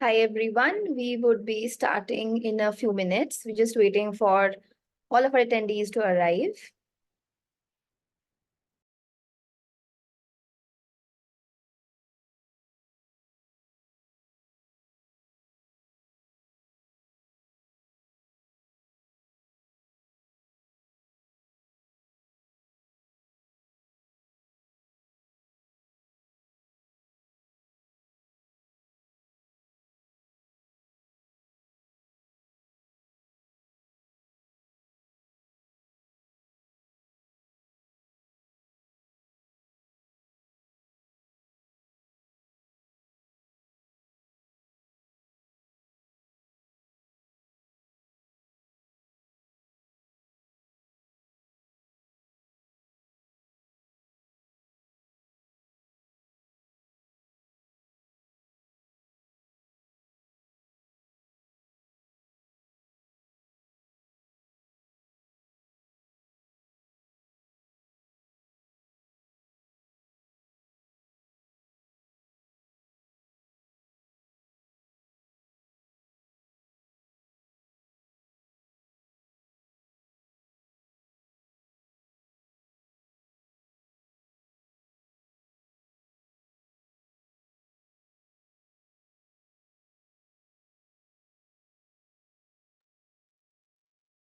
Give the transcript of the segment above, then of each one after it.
Hi everyone, we would be starting in a few minutes. We're just waiting for all of our attendees to arrive.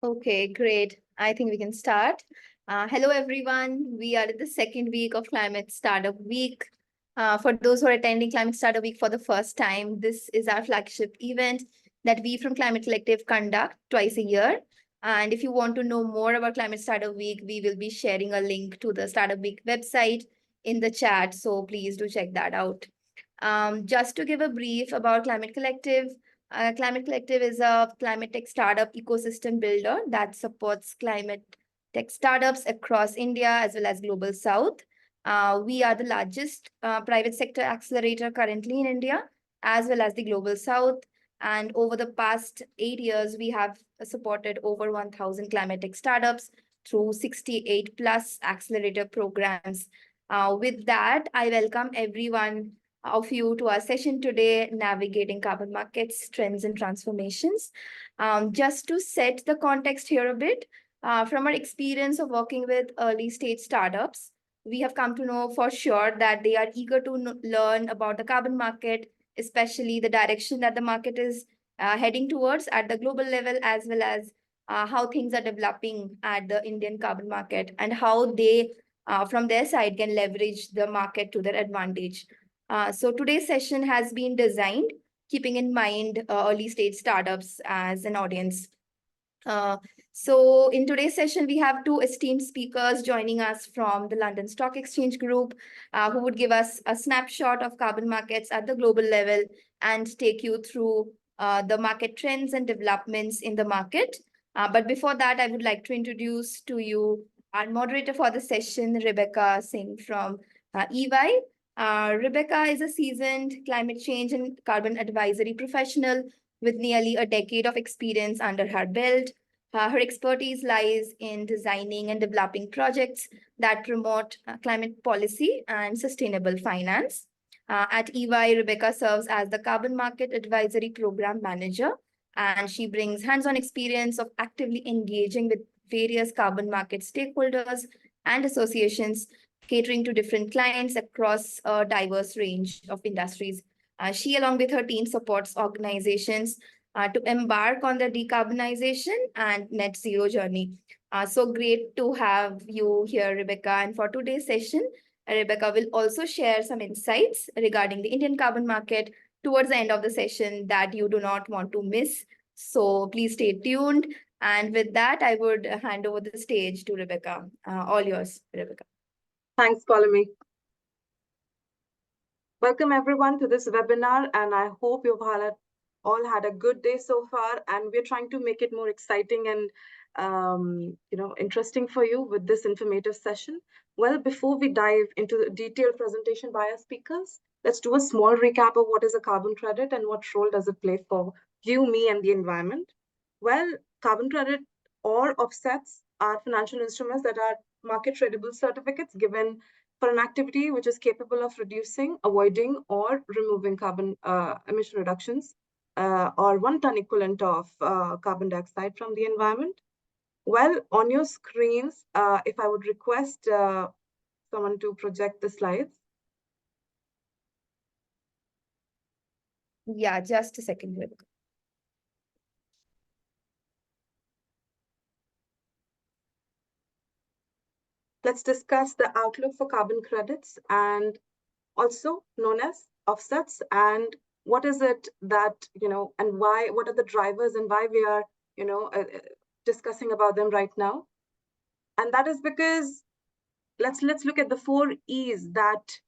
Okay, great. I think we can start. Hello, everyone. We are at the second week of Climate Startup Week. For those who are attending Climate Startup Week for the first time, this is our flagship event that we from Climate Collective conduct twice a year. And if you want to know more about Climate Startup Week, we will be sharing a link to the Startup Week website in the chat. So please do check that out. Just to give a brief about Climate Collective is a climate tech startup ecosystem builder that supports climate tech startups across India as well as Global South. We are the largest private sector accelerator currently in India as well as the Global South. And over the past 8 years, we have supported over 1,000 climate tech startups through 68 plus accelerator programs. With that, I welcome everyone of you to our session today, Navigating Carbon Markets, Trends and Transformations. Just to set the context here a bit, from our experience of working with early stage startups, we have come to know for sure that they are eager to learn about the carbon market, especially the direction that the market is heading towards at the global level, as well as how things are developing at the Indian carbon market and how they, from their side, can leverage the market to their advantage. So today's session has been designed keeping in mind early stage startups as an audience. Uh, so in today's session, we have two esteemed speakers joining us from the London Stock Exchange Group, who would give us a snapshot of carbon markets at the global level and take you through the market trends and developments in the market. But before that, I would like to introduce to you our moderator for the session, Rebecca Singh from EY. Rebecca is a seasoned climate change and carbon advisory professional with nearly a decade of experience under her belt. Her expertise lies in designing and developing projects that promote climate policy and sustainable finance. At EY, Rebecca serves as the Carbon Market Advisory Program Manager, and she brings hands-on experience of actively engaging with various carbon market stakeholders and associations, catering to different clients across a diverse range of industries. She, along with her team, supports organizations to embark on the decarbonization and net zero journey. So great to have you here, Rebecca. And for today's session, Rebecca will also share some insights regarding the Indian carbon market towards the end of the session that you do not want to miss. So please stay tuned. And with that, I would hand over the stage to Rebecca. All yours, Rebecca. Thanks, Polemy. Welcome everyone to this webinar, and I hope you've all had a good day so far, and we're trying to make it more exciting and interesting for you with this informative session. Well, before we dive into the detailed presentation by our speakers, let's do a small recap of what is a carbon credit and what role does it play for you, me, and the environment. Well, carbon credit or offsets are financial instruments that are market tradable certificates given for an activity which is capable of reducing, avoiding, or removing carbon emission reductions, or 1 ton equivalent of carbon dioxide from the environment. Well, on your screens, if I would request someone to project the slides. Yeah, just a second. Look. Let's discuss the outlook for carbon credits and also known as offsets, and what is it that, and why, what are the drivers and why we are, discussing about them right now. And that is because let's look at the 4 E's that,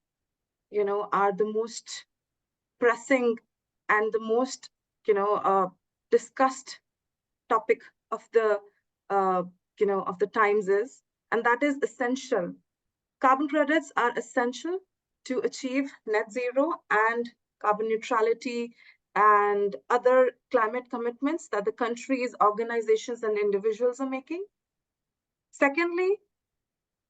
are the most pressing and the most, discussed topic of the, of the times is, and that is essential. Carbon credits are essential to achieve net zero and carbon neutrality and other climate commitments that the countries, organizations, and individuals are making. Secondly,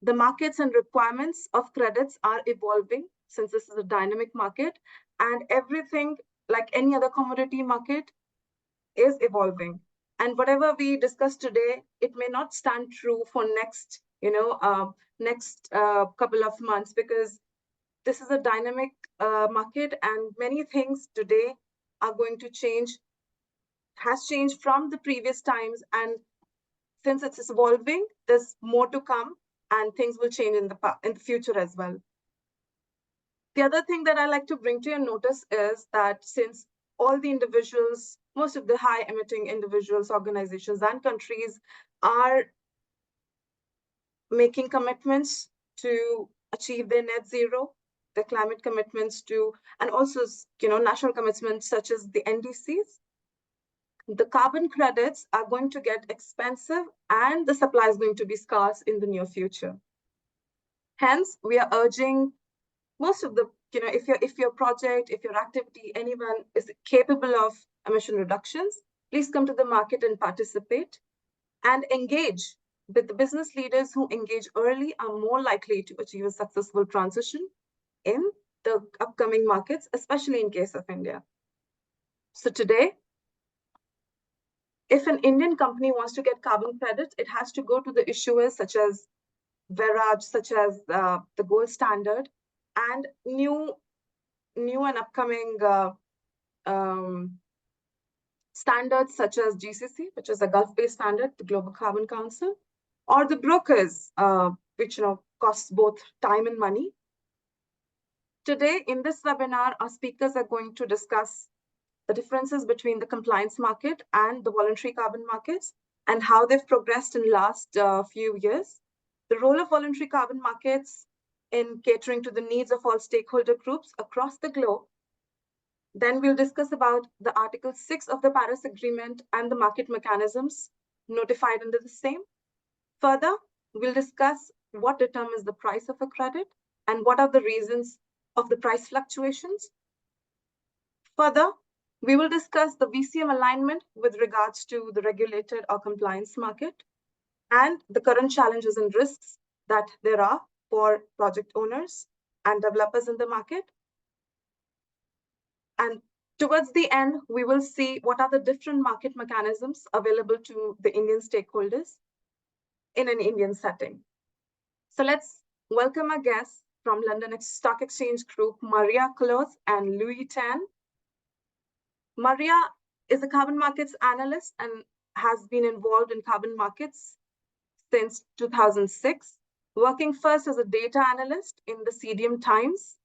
the markets and requirements of credits are evolving since this is a dynamic market, and everything, like any other commodity market, is evolving. And whatever we discuss today, it may not stand true for next, couple of months, because this is a dynamic market, and many things today are going to change, has changed from the previous times. And since it's evolving, there's more to come, and things will change in the future as well. The other thing that I like to bring to your notice is that since all the individuals, most of the high emitting individuals, organizations, and countries are making commitments to achieve their net zero, their climate commitments to, and also, national commitments such as the NDCs, the carbon credits are going to get expensive and the supply is going to be scarce in the near future. Hence, we are urging most of the, if your project, if your activity, anyone is capable of emission reductions, please come to the market and participate and engage with the business leaders who engage early are more likely to achieve a successful transition in the upcoming markets, especially in case of India. So today, if an Indian company wants to get carbon credits, it has to go to the issuers such as Veraj, such as the gold standard, and new and upcoming standards such as GCC, which is a Gulf-based standard, the Global Carbon Council, or the brokers, which costs both time and money. Today, in this webinar, our speakers are going to discuss the differences between the compliance market and the voluntary carbon markets and how they've progressed in the last few years, the role of voluntary carbon markets in catering to the needs of all stakeholder groups across the globe. Then we'll discuss about the Article 6 of the Paris Agreement and the market mechanisms notified under the same. Further, we'll discuss what determines the price of a credit and what are the reasons of the price fluctuations. Further, we will discuss the VCM alignment with regards to the regulated or compliance market and the current challenges and risks that there are for project owners and developers in the market. And towards the end, we will see what are the different market mechanisms available to the Indian stakeholders in an Indian setting. So let's welcome our guests from London Stock Exchange Group, Maria Cloth and Louis Tan. Maria is a carbon markets analyst and has been involved in carbon markets since 2006, working first as a data analyst in the CDM Times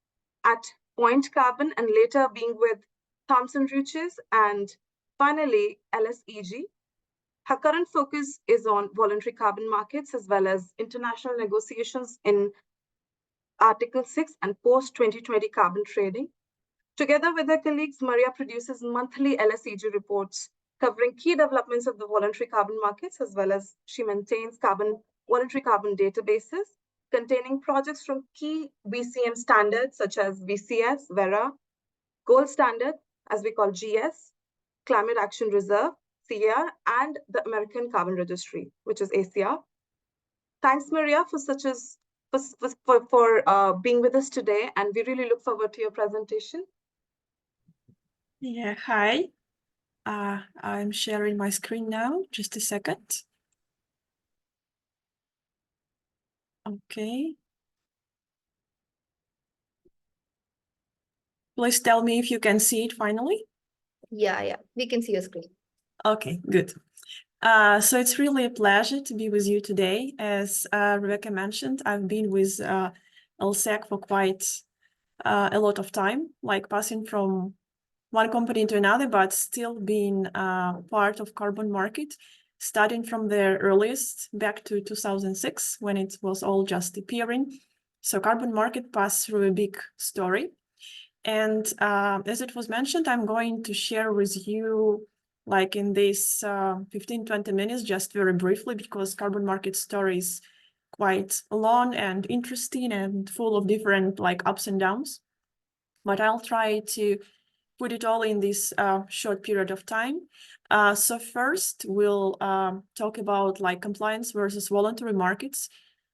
at Point Carbon, and later being with Thomson Reuters and finally LSEG. Her current focus is on voluntary carbon markets as well as international negotiations in Article 6 and post-2020 carbon trading. Together with her colleagues, Maria produces monthly LSEG reports covering key developments of the voluntary carbon markets, as well as she maintains voluntary carbon databases containing projects from key VCM standards such as VCS, Vera, Gold Standard, as we call GS, Climate Action Reserve, CAR, and the American Carbon Registry, which is ACR. Thanks, Maria, for such for being with us today, and we really look forward to your presentation. Yeah, hi. I'm sharing my screen now. Just a second. Okay. Please tell me if you can see it finally. Yeah, we can see your screen. Okay, good. So it's really a pleasure to be with you today. As Rebecca mentioned, I've been with LSEC for quite a lot of time, like passing from one company to another, but still being part of carbon market, starting from the earliest back to 2006 when it was all just appearing. So carbon market passed through a big story. And as it was mentioned, I'm going to share with you like in this 15-20 minutes, just very briefly, because carbon market story is quite long and interesting and full of different like ups and downs. But I'll try to put it all in this short period of time. So first, we'll talk about like compliance versus voluntary markets.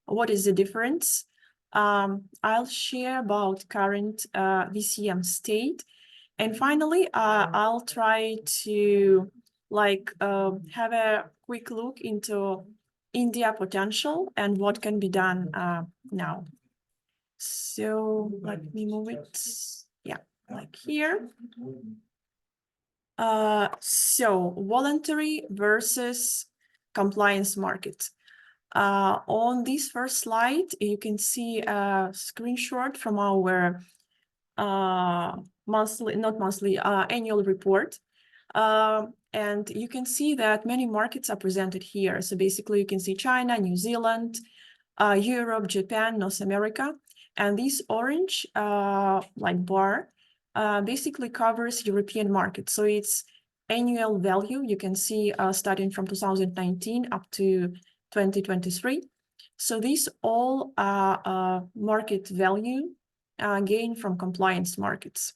What is the difference? I'll share about current VCM state. And finally, I'll try to like have a quick look into India potential and what can be done now. So let me move it. Yeah, like here. So voluntary versus compliance market. On this first slide, you can see a screenshot from our annual report. And you can see that many markets are presented here. So basically you can see China, New Zealand, Europe, Japan, North America. And this orange like bar basically covers European market. So it's annual value. You can see starting from 2019 up to 2023. So these all market value gain from compliance markets.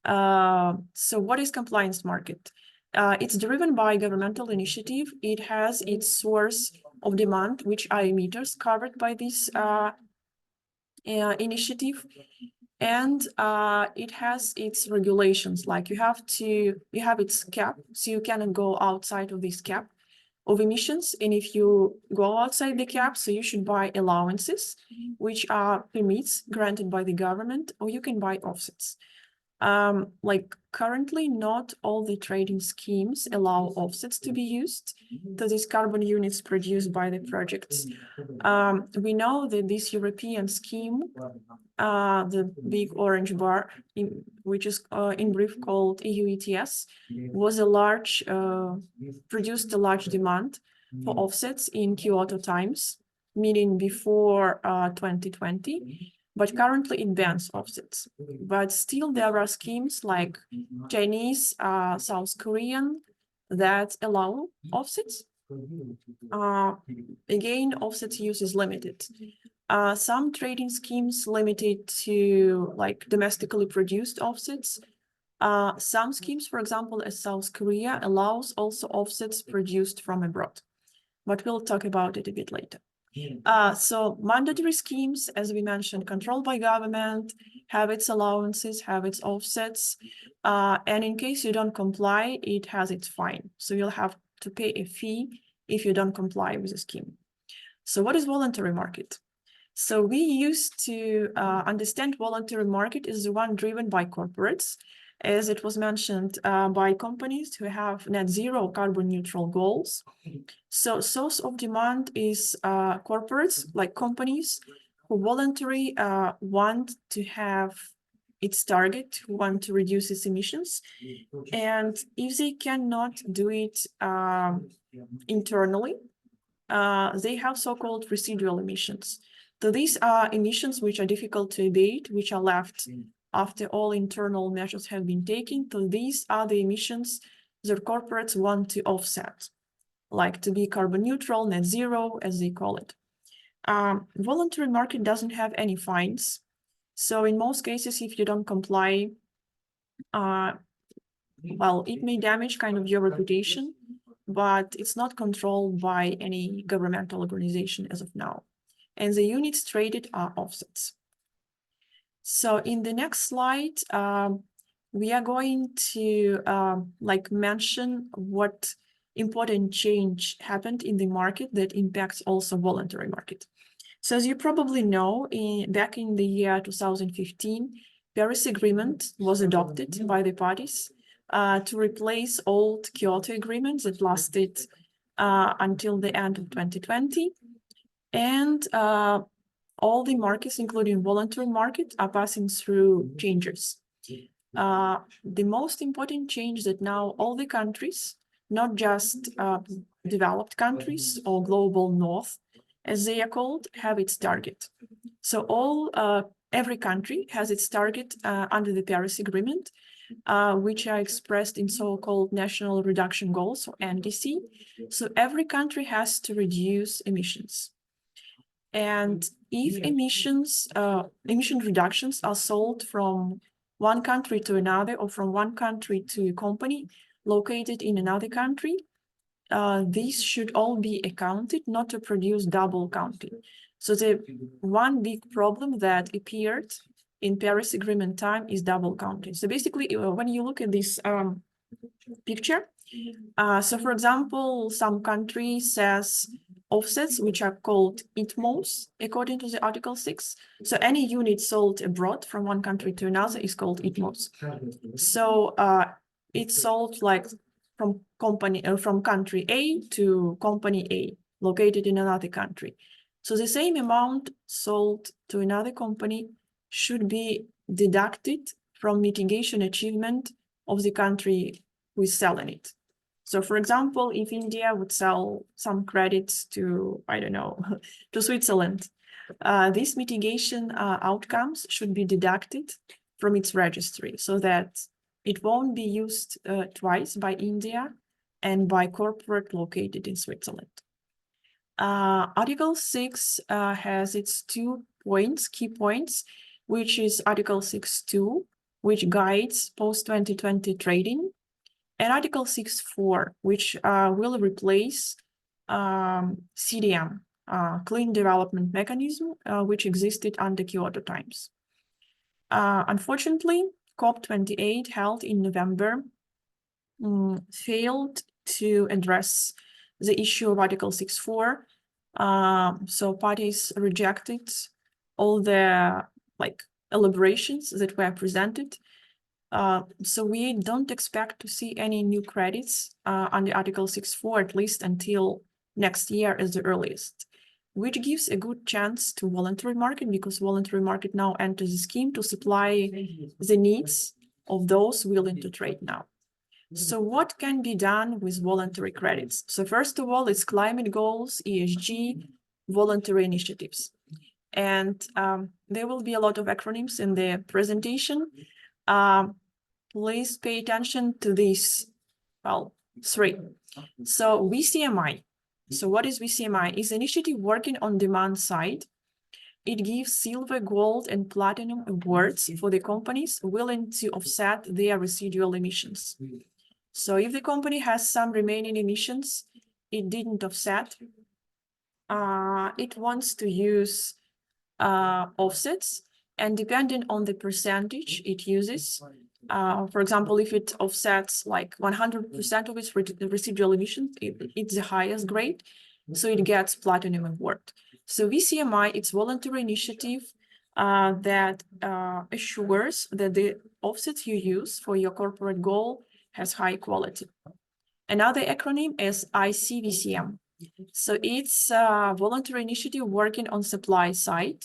So what is compliance market? It's driven by governmental initiative. It has its source of demand, which are emitters covered by this initiative. And it has its regulations, like you have its cap, so you cannot go outside of this cap of emissions. And if you go outside the cap, so you should buy allowances, which are permits granted by the government, or you can buy offsets. Like currently, not all the trading schemes allow offsets to be used to these carbon units produced by the projects. We know that this European scheme, the big orange bar, which is in brief called EU ETS, was produced a large demand for offsets in Kyoto times, meaning before 2020. But currently it bans offsets. But still there are schemes like Chinese, South Korean that allow offsets. Again, offsets use is limited. Some trading schemes limited to like domestically produced offsets. Some schemes, for example, as South Korea, allows also offsets produced from abroad. But we'll talk about it a bit later. So mandatory schemes, as we mentioned, controlled by government, have its allowances, have its offsets. And in case you don't comply, it has its fine. So you'll have to pay a fee if you don't comply with the scheme. So what is voluntary market? So we used to understand voluntary market is the one driven by corporates, as it was mentioned, by companies who have net zero carbon neutral goals. So source of demand is corporates, like companies who voluntarily want to have its target, who want to reduce its emissions. And if they cannot do it internally, they have so-called residual emissions. So these are emissions which are difficult to abate, which are left after all internal measures have been taken. So these are the emissions that corporates want to offset, like to be carbon neutral, net zero, as they call it. Voluntary market doesn't have any fines. So in most cases, if you don't comply, well, it may damage kind of your reputation, but it's not controlled by any governmental organization as of now. and the units traded are offsets. So in the next slide, we are going to mention what important change happened in the market that impacts also voluntary market. So as you probably know, back in the year 2015, Paris Agreement was adopted by the parties to replace old Kyoto agreements that lasted until the end of 2020. And all the markets, including voluntary market, are passing through changes. The most important change that now all the countries, not just developed countries or global north, as they are called, have its target. So every country has its target under the Paris Agreement, which are expressed in so-called national reduction goals, or NDC. So every country has to reduce emissions. And if emission reductions are sold from one country to another, or from one country to a company located in another country, these should all be accounted, not to produce double counting. So the one big problem that appeared in Paris Agreement time is double counting. So basically, when you look at this picture, so for example, some country says offsets, which are called ITMOs, according to the Article 6. So any unit sold abroad from one country to another is called ITMOs. So it's sold like from country A to company A, located in another country. So the same amount sold to another company should be deducted from mitigation achievement of the country who is selling it. So for example, if India would sell some credits to, I don't know, to Switzerland, these mitigation outcomes should be deducted from its registry so that it won't be used twice by India and by corporate located in Switzerland. Article 6 has its 2 points, key points, which is Article 6.2, which guides post-2020 trading, and Article 6.4, which will replace CDM, Clean Development Mechanism, which existed under Kyoto times. Unfortunately, COP28 held in November failed to address the issue of Article 6.4. So parties rejected all the elaborations that were presented. So we don't expect to see any new credits under Article 6.4, at least until next year as the earliest, which gives a good chance to voluntary market, because voluntary market now enters the scheme to supply the needs of those willing to trade now. So what can be done with voluntary credits? So first of all, it's climate goals, ESG, voluntary initiatives. And there will be a lot of acronyms in the presentation. Please pay attention to these, 3. So VCMI. So what is VCMI? It's an initiative working on demand side. It gives silver, gold, and platinum awards for the companies willing to offset their residual emissions. So if the company has some remaining emissions it didn't offset, it wants to use offsets, and depending on the percentage it uses, for example, if it offsets like 100% of its residual emissions, it's the highest grade, so it gets platinum award. So VCMI, it's voluntary initiative that assures that the offset you use for your corporate goal has high quality. Another acronym is ICVCM. So it's a voluntary initiative working on supply side,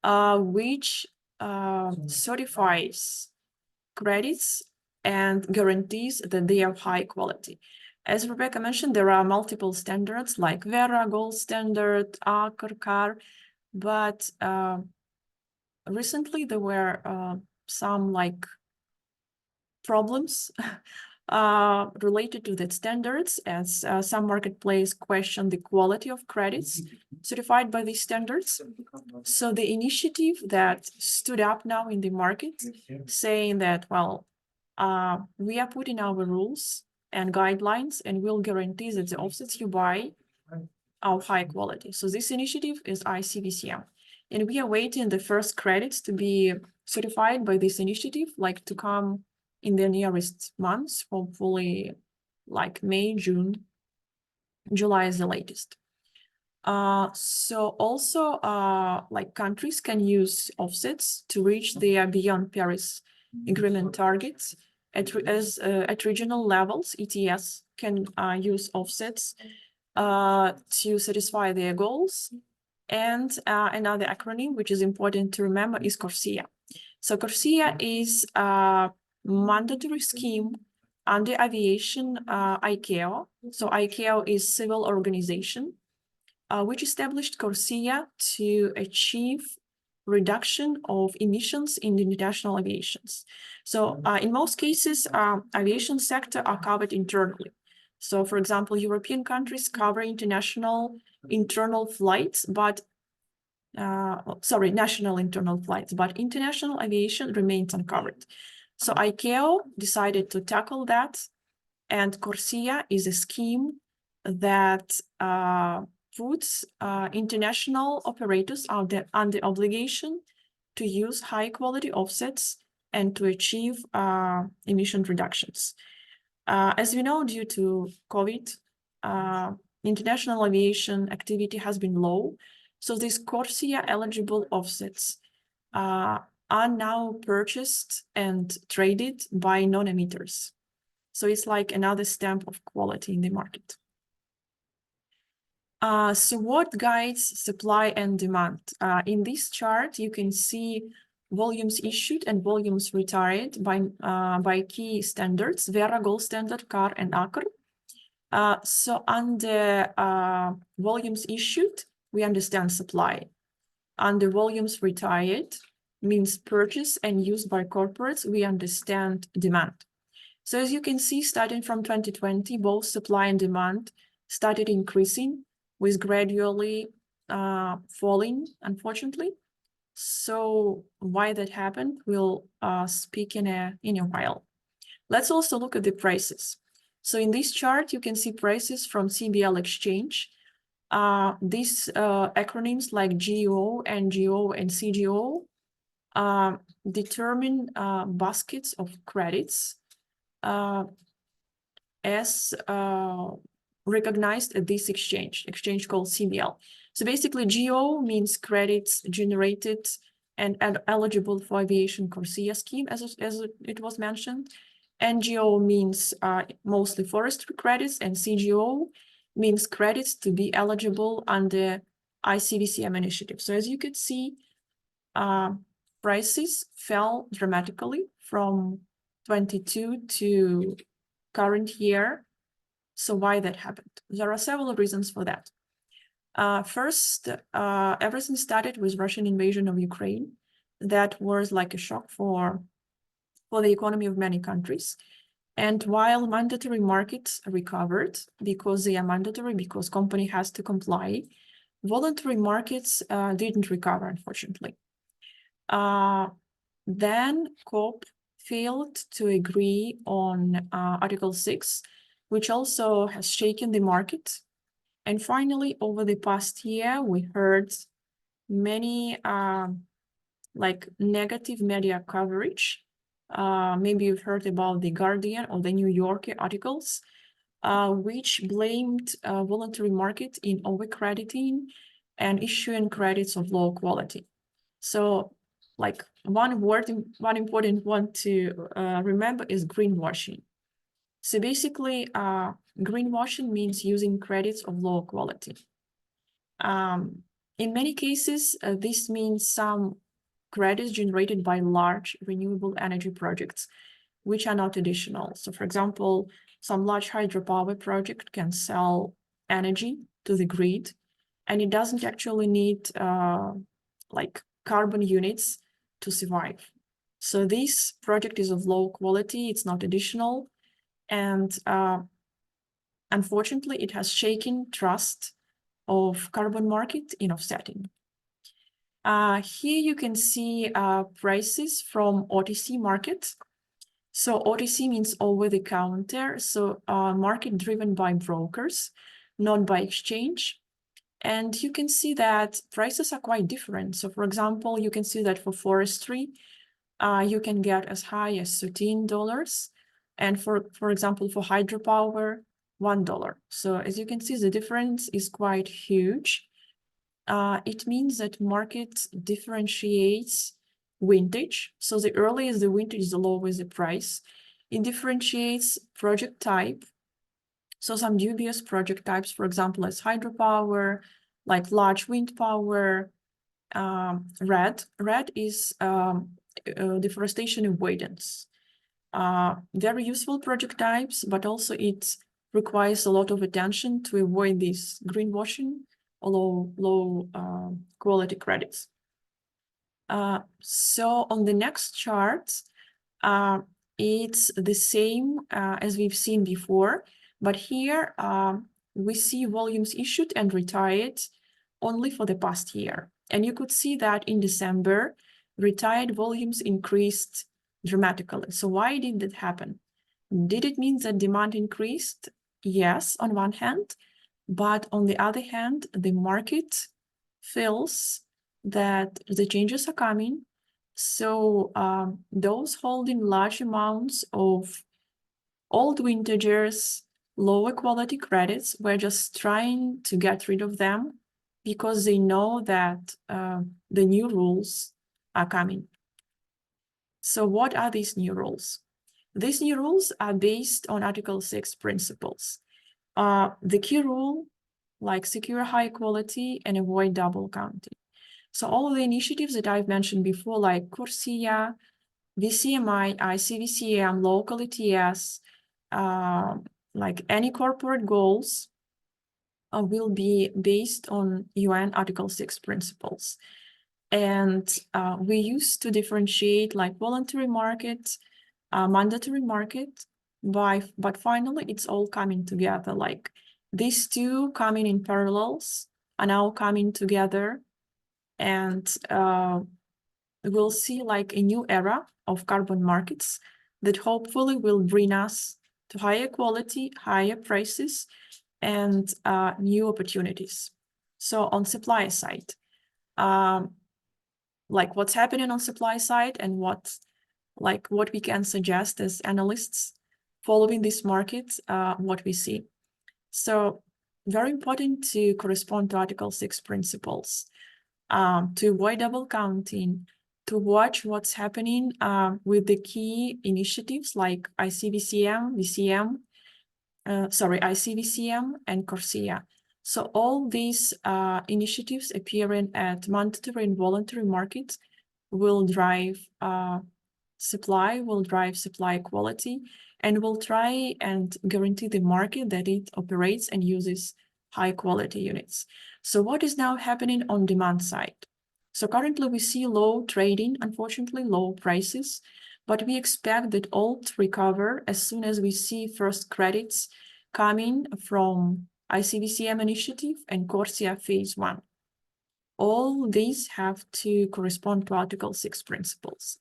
which certifies credits and guarantees that they are high quality. As Rebecca mentioned, there are multiple standards like Vera, Gold Standard, ACR, CAR, but recently there were some problems related to the standards, as some marketplace question the quality of credits certified by these standards. So the initiative that stood up now in the market, saying that, well, we are putting our rules and guidelines, and we'll guarantee that the offsets you buy of high quality. So this initiative is ICVCM. And we are waiting the first credits to be certified by this initiative, like to come in the nearest months, hopefully like May, June, July is the latest. So also like countries can use offsets to reach their beyond Paris Agreement targets at regional levels. ETS can use offsets to satisfy their goals. And another acronym, which is important to remember, is CORSIA. So CORSIA is a mandatory scheme under aviation ICAO. So ICAO is civil organization, which established CORSIA to achieve reduction of emissions in the international aviations. So in most cases, aviation sector are covered internally. So for example, European countries cover international internal flights, but national internal flights, but international aviation remains uncovered. So ICAO decided to tackle that, and CORSIA is a scheme that puts international operators under obligation to use high quality offsets and to achieve emission reductions. As we know, due to COVID, international aviation activity has been low. So these CORSIA eligible offsets are now purchased and traded by non-emitters. So it's like another stamp of quality in the market. So what guides supply and demand? In this chart, you can see volumes issued and volumes retired by key standards: Vera, Gold Standard, CAR, and ACR. So under volumes issued, we understand supply. Under volumes retired means purchase and used by corporates, we understand demand. So as you can see, starting from 2020, both supply and demand started increasing, with gradually falling, unfortunately. So why that happened, we'll speak in a while. Let's also look at the prices. So in this chart, you can see prices from CBL exchange. These acronyms like GO, NGO, and CGO determine baskets of credits as recognized at this exchange called CBL. So basically, GO means credits generated and eligible for aviation CORSIA scheme, as it was mentioned. NGO means mostly forestry credits, and CGO means credits to be eligible under ICVCM initiative. So as you could see, prices fell dramatically from 22 to current year. So why that happened? There are several reasons for that. First, everything started with Russian invasion of Ukraine. That was like a shock for the economy of many countries. And while mandatory markets recovered because they are mandatory, because company has to comply, voluntary markets didn't recover, unfortunately. Then COP failed to agree on Article 6, which also has shaken the market. And finally, over the past year, we heard many like negative media coverage. Maybe you've heard about the Guardian or the New Yorker articles, which blamed voluntary market in overcrediting and issuing credits of low quality. So like one important one to remember is greenwashing. So basically, greenwashing means using credits of low quality. In many cases, this means some credits generated by large renewable energy projects, which are not additional. So for example, some large hydropower project can sell energy to the grid, and it doesn't actually need like carbon units to survive. So this project is of low quality, it's not additional, and unfortunately, it has shaken trust of carbon market in offsetting. Here you can see prices from OTC market. So OTC means over the counter, so market driven by brokers, not by exchange. And you can see that prices are quite different. So for example, you can see that for forestry, you can get as high as $13. And for example, for hydropower, $1. So as you can see, the difference is quite huge. It means that market differentiates vintage. So the earlier the vintage, the lower the price. It differentiates project type. So some dubious project types, for example, as hydropower, like large wind power. Red is deforestation avoidance. Very useful project types, but also it requires a lot of attention to avoid this greenwashing or low quality credits. So on the next chart, it's the same as we've seen before, but here we see volumes issued and retired only for the past year. And you could see that in December, retired volumes increased dramatically. So why did that happen? Did it mean that demand increased? Yes, on one hand, but on the other hand, the market feels that the changes are coming. So those holding large amounts of old vintages, lower quality credits, were just trying to get rid of them because they know that the new rules are coming. So what are these new rules? These new rules are based on Article 6 principles. The key rule, like secure high quality and avoid double counting. So all of the initiatives that I've mentioned before, like CORSIA, VCMI, ICVCM, local ETS, like any corporate goals will be based on UN Article 6 principles. And we used to differentiate like voluntary market, mandatory market, but finally it's all coming together. Like these two coming in parallels are now coming together, and we'll see like a new era of carbon markets that hopefully will bring us to higher quality, higher prices, and new opportunities. So on supply side, like what's happening on supply side and what we can suggest as analysts following this market, what we see. So very important to correspond to Article 6 principles, to avoid double counting, to watch what's happening with the key initiatives like ICVCM and CORSIA. So all these initiatives appearing at mandatory and voluntary markets will drive supply, will drive supply quality, and will try and guarantee the market that it operates and uses high quality units. So what is now happening on demand side? So currently we see low trading, unfortunately low prices, but we expect that all to recover as soon as we see first credits coming from ICVCM initiative and CORSIA phase 1. All these have to correspond to Article 6 principles.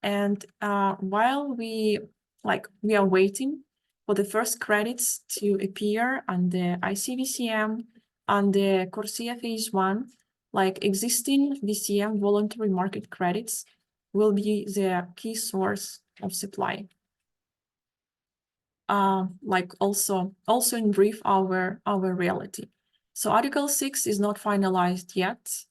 And while we are waiting for the first credits to appear on the ICVCM, on the CORSIA phase 1, like existing VCM voluntary market credits will be the key source of supply. Like also in brief, our reality. So Article 6 is not finalized yet.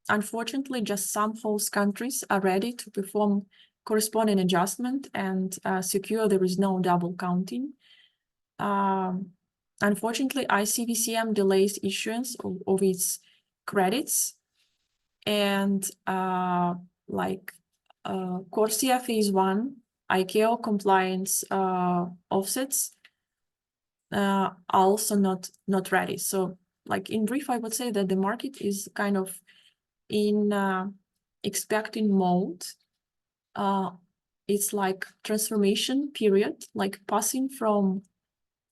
Unfortunately, just some host countries are ready to perform corresponding adjustment and secure there is no double counting. Unfortunately, ICVCM delays issuance of its credits, and CORSIA phase 1, ICAO compliance offsets are also not ready. So like in brief, I would say that the market is kind of in expecting mode. It's like transformation period, like passing from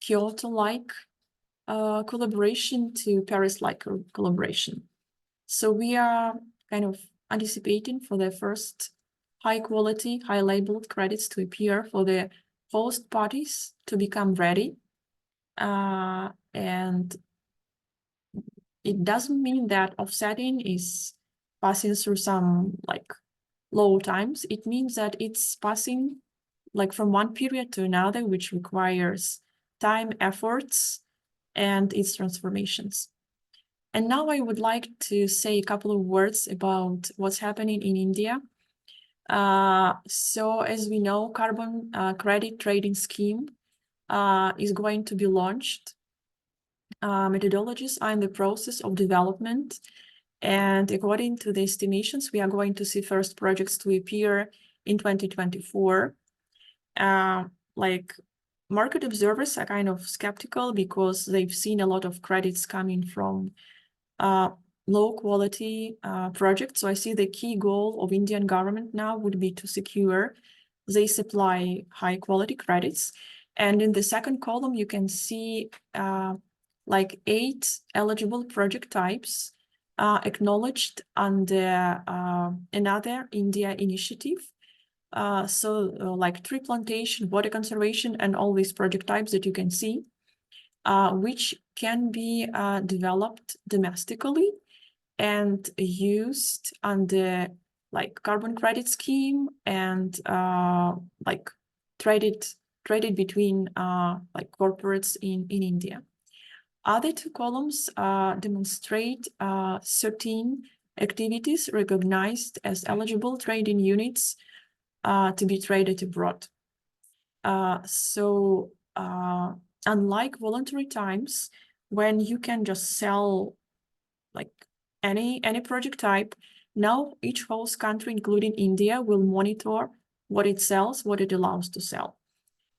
Kyoto-like collaboration to Paris-like collaboration. So we are kind of anticipating for the first high quality, high labeled credits to appear for the host parties to become ready. And it doesn't mean that offsetting is passing through some like low times. It means that it's passing like from one period to another, which requires time, efforts, and its transformations. And now I would like to say a couple of words about what's happening in India. So as we know, carbon credit trading scheme is going to be launched. Methodologies are in the process of development. And according to the estimations, we are going to see first projects to appear in 2024. Like market observers are kind of skeptical because they've seen a lot of credits coming from low quality projects. So I see the key goal of Indian government now would be to secure they supply high quality credits. And in the second column, you can see like 8 eligible project types acknowledged under another India initiative. Like tree plantation, water conservation, and all these project types that you can see, which can be developed domestically and used under like carbon credit scheme and like traded between like corporates in India. Other 2 columns demonstrate 13 activities recognized as eligible trading units to be traded abroad. Unlike voluntary times, when you can just sell like any project type, now each host country, including India, will monitor what it sells, what it allows to sell.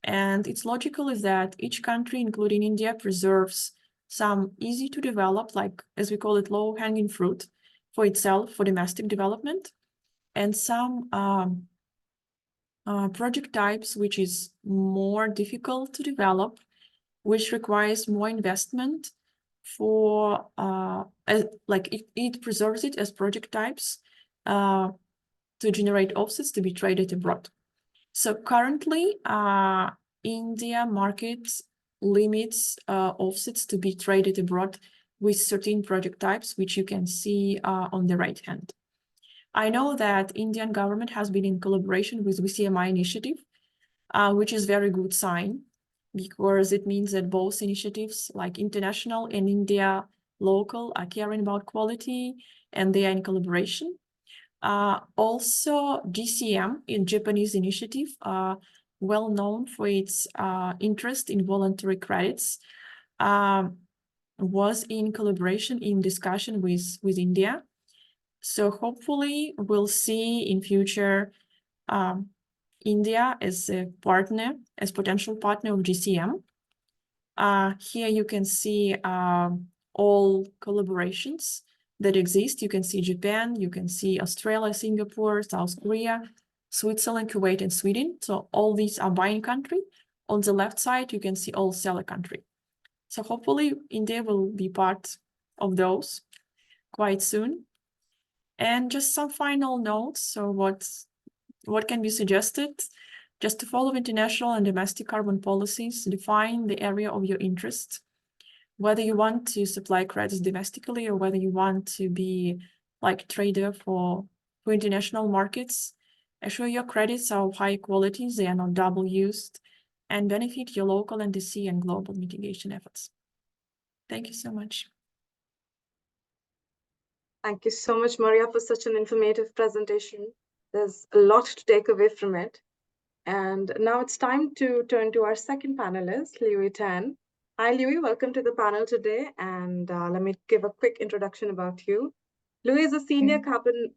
And its logical is that each country, including India, preserves some easy to develop, like as we call it, low-hanging fruit for itself for domestic development, and some project types which is more difficult to develop, which requires more investment for it preserves it as project types to generate offsets to be traded abroad. So currently, India market limits offsets to be traded abroad with certain project types, which you can see on the right hand. I know that Indian government has been in collaboration with VCMI initiative, which is very good sign, because it means that both initiatives, like international and India local, are caring about quality and they are in collaboration. Also, GCM, in Japanese initiative, well known for its interest in voluntary credits, was in collaboration in discussion with India. So hopefully we'll see in future India as a partner, as potential partner of GCM. Here you can see all collaborations that exist. You can see Japan, you can see Australia, Singapore, South Korea, Switzerland, Kuwait, and Sweden. So all these are buying country. On the left side, you can see all seller country. So hopefully India will be part of those quite soon. And just some final notes. So what can be suggested? Just to follow international and domestic carbon policies, define the area of your interest, whether you want to supply credits domestically or whether you want to be like trader for international markets. Assure your credits are of high quality, they are not double used, and benefit your local NDC and global mitigation efforts. Thank you so much. Thank you so much, Maria, for such an informative presentation. There's a lot to take away from it. And now it's time to turn to our second panelist, Liu Tan. Hi, Liu, welcome to the panel today. And let me give a quick introduction about you. Liu is a senior carbon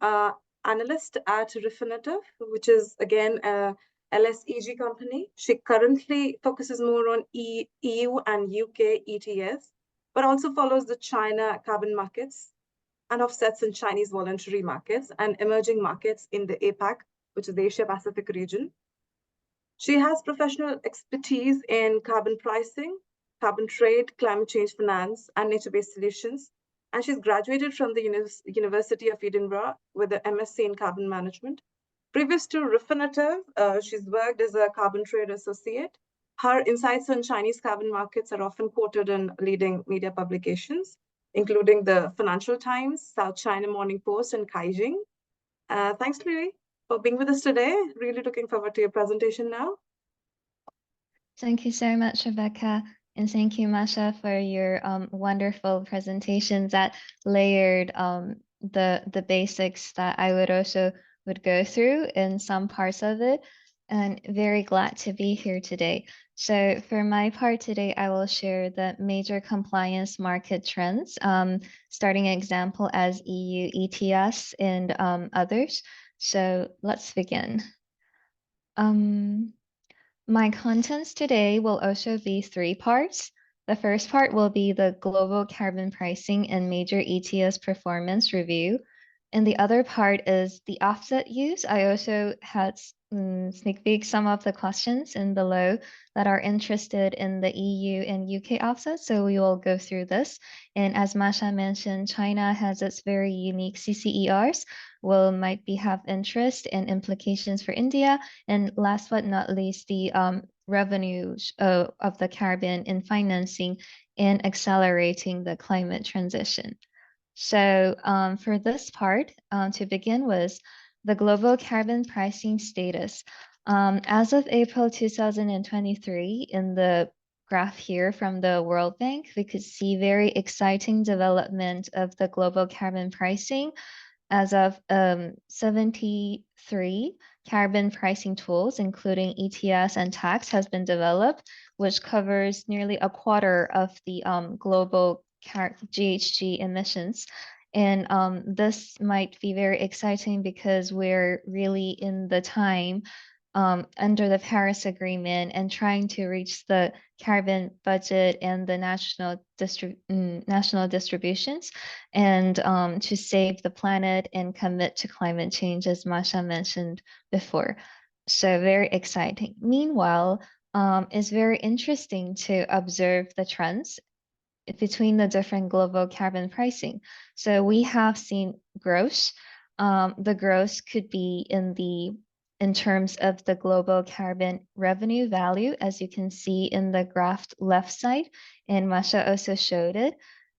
analyst at Refinitiv, which is, again, a LSEG company. She currently focuses more on EU and UK ETS, but also follows the China carbon markets and offsets in Chinese voluntary markets and emerging markets in the APAC, which is the Asia Pacific region. She has professional expertise in carbon pricing, carbon trade, climate change finance, and nature-based solutions. And she's graduated from the University of Edinburgh with an MSc in carbon management. Previous to Refinitiv, she's worked as a carbon trade associate. Her insights on Chinese carbon markets are often quoted in leading media publications. including the Financial Times, South China Morning Post, and Kaijing. Thanks, Lily, for being with us today. Really looking forward to your presentation now. Thank you so much, Rebecca. And thank you, Masha, for your wonderful presentations that layered the basics that I would go through in some parts of it. And very glad to be here today. So for my part today, I will share the major compliance market trends, starting example as EU ETS and others. So let's begin. My contents today will also be 3 parts. The first part will be the global carbon pricing and major ETS performance review. And the other part is the offset use. I also had sneak peek some of the questions in below that are interested in the EU and UK offsets. So we will go through this. And as Masha mentioned, China has its very unique CCERs, might have interest and implications for India. And last but not least, the revenues of the carbon in financing and accelerating the climate transition. So for this part, to begin with, the global carbon pricing status. As of April 2023, in the graph here from the World Bank, we could see very exciting development of the global carbon pricing. As of 73 carbon pricing tools, including ETS and tax, has been developed, which covers nearly a quarter of the global GHG emissions. And this might be very exciting because we're really in the time under the Paris Agreement and trying to reach the carbon budget and the national distributions, and to save the planet and commit to climate change, as Masha mentioned before. So very exciting. Meanwhile, it's very interesting to observe the trends between the different global carbon pricing. So we have seen growth. The growth could be in terms of the global carbon revenue value, as you can see in the graph left side, and Masha also showed it.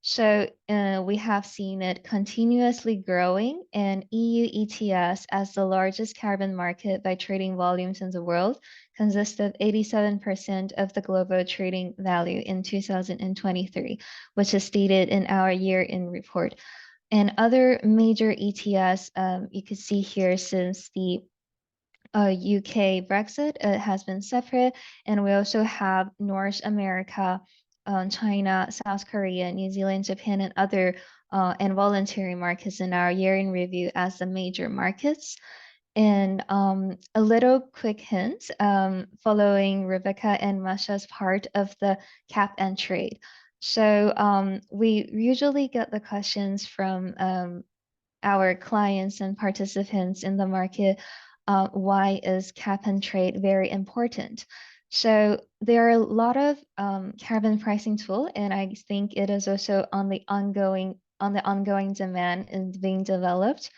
So we have seen it continuously growing, and EU ETS, as the largest carbon market by trading volumes in the world, consists of 87% of the global trading value in 2023, which is stated in our year-end report. And other major ETS, you can see here since the UK Brexit has been separate, and we also have North America, China, South Korea, New Zealand, Japan, and other and voluntary markets in our year in review as the major markets. And a little quick hint, following Rebecca and Masha's part of the cap and trade. So we usually get the questions from our clients and participants in the market. Why is cap and trade very important? So there are a lot of carbon pricing tool, and I think it is also on the ongoing demand and being developed.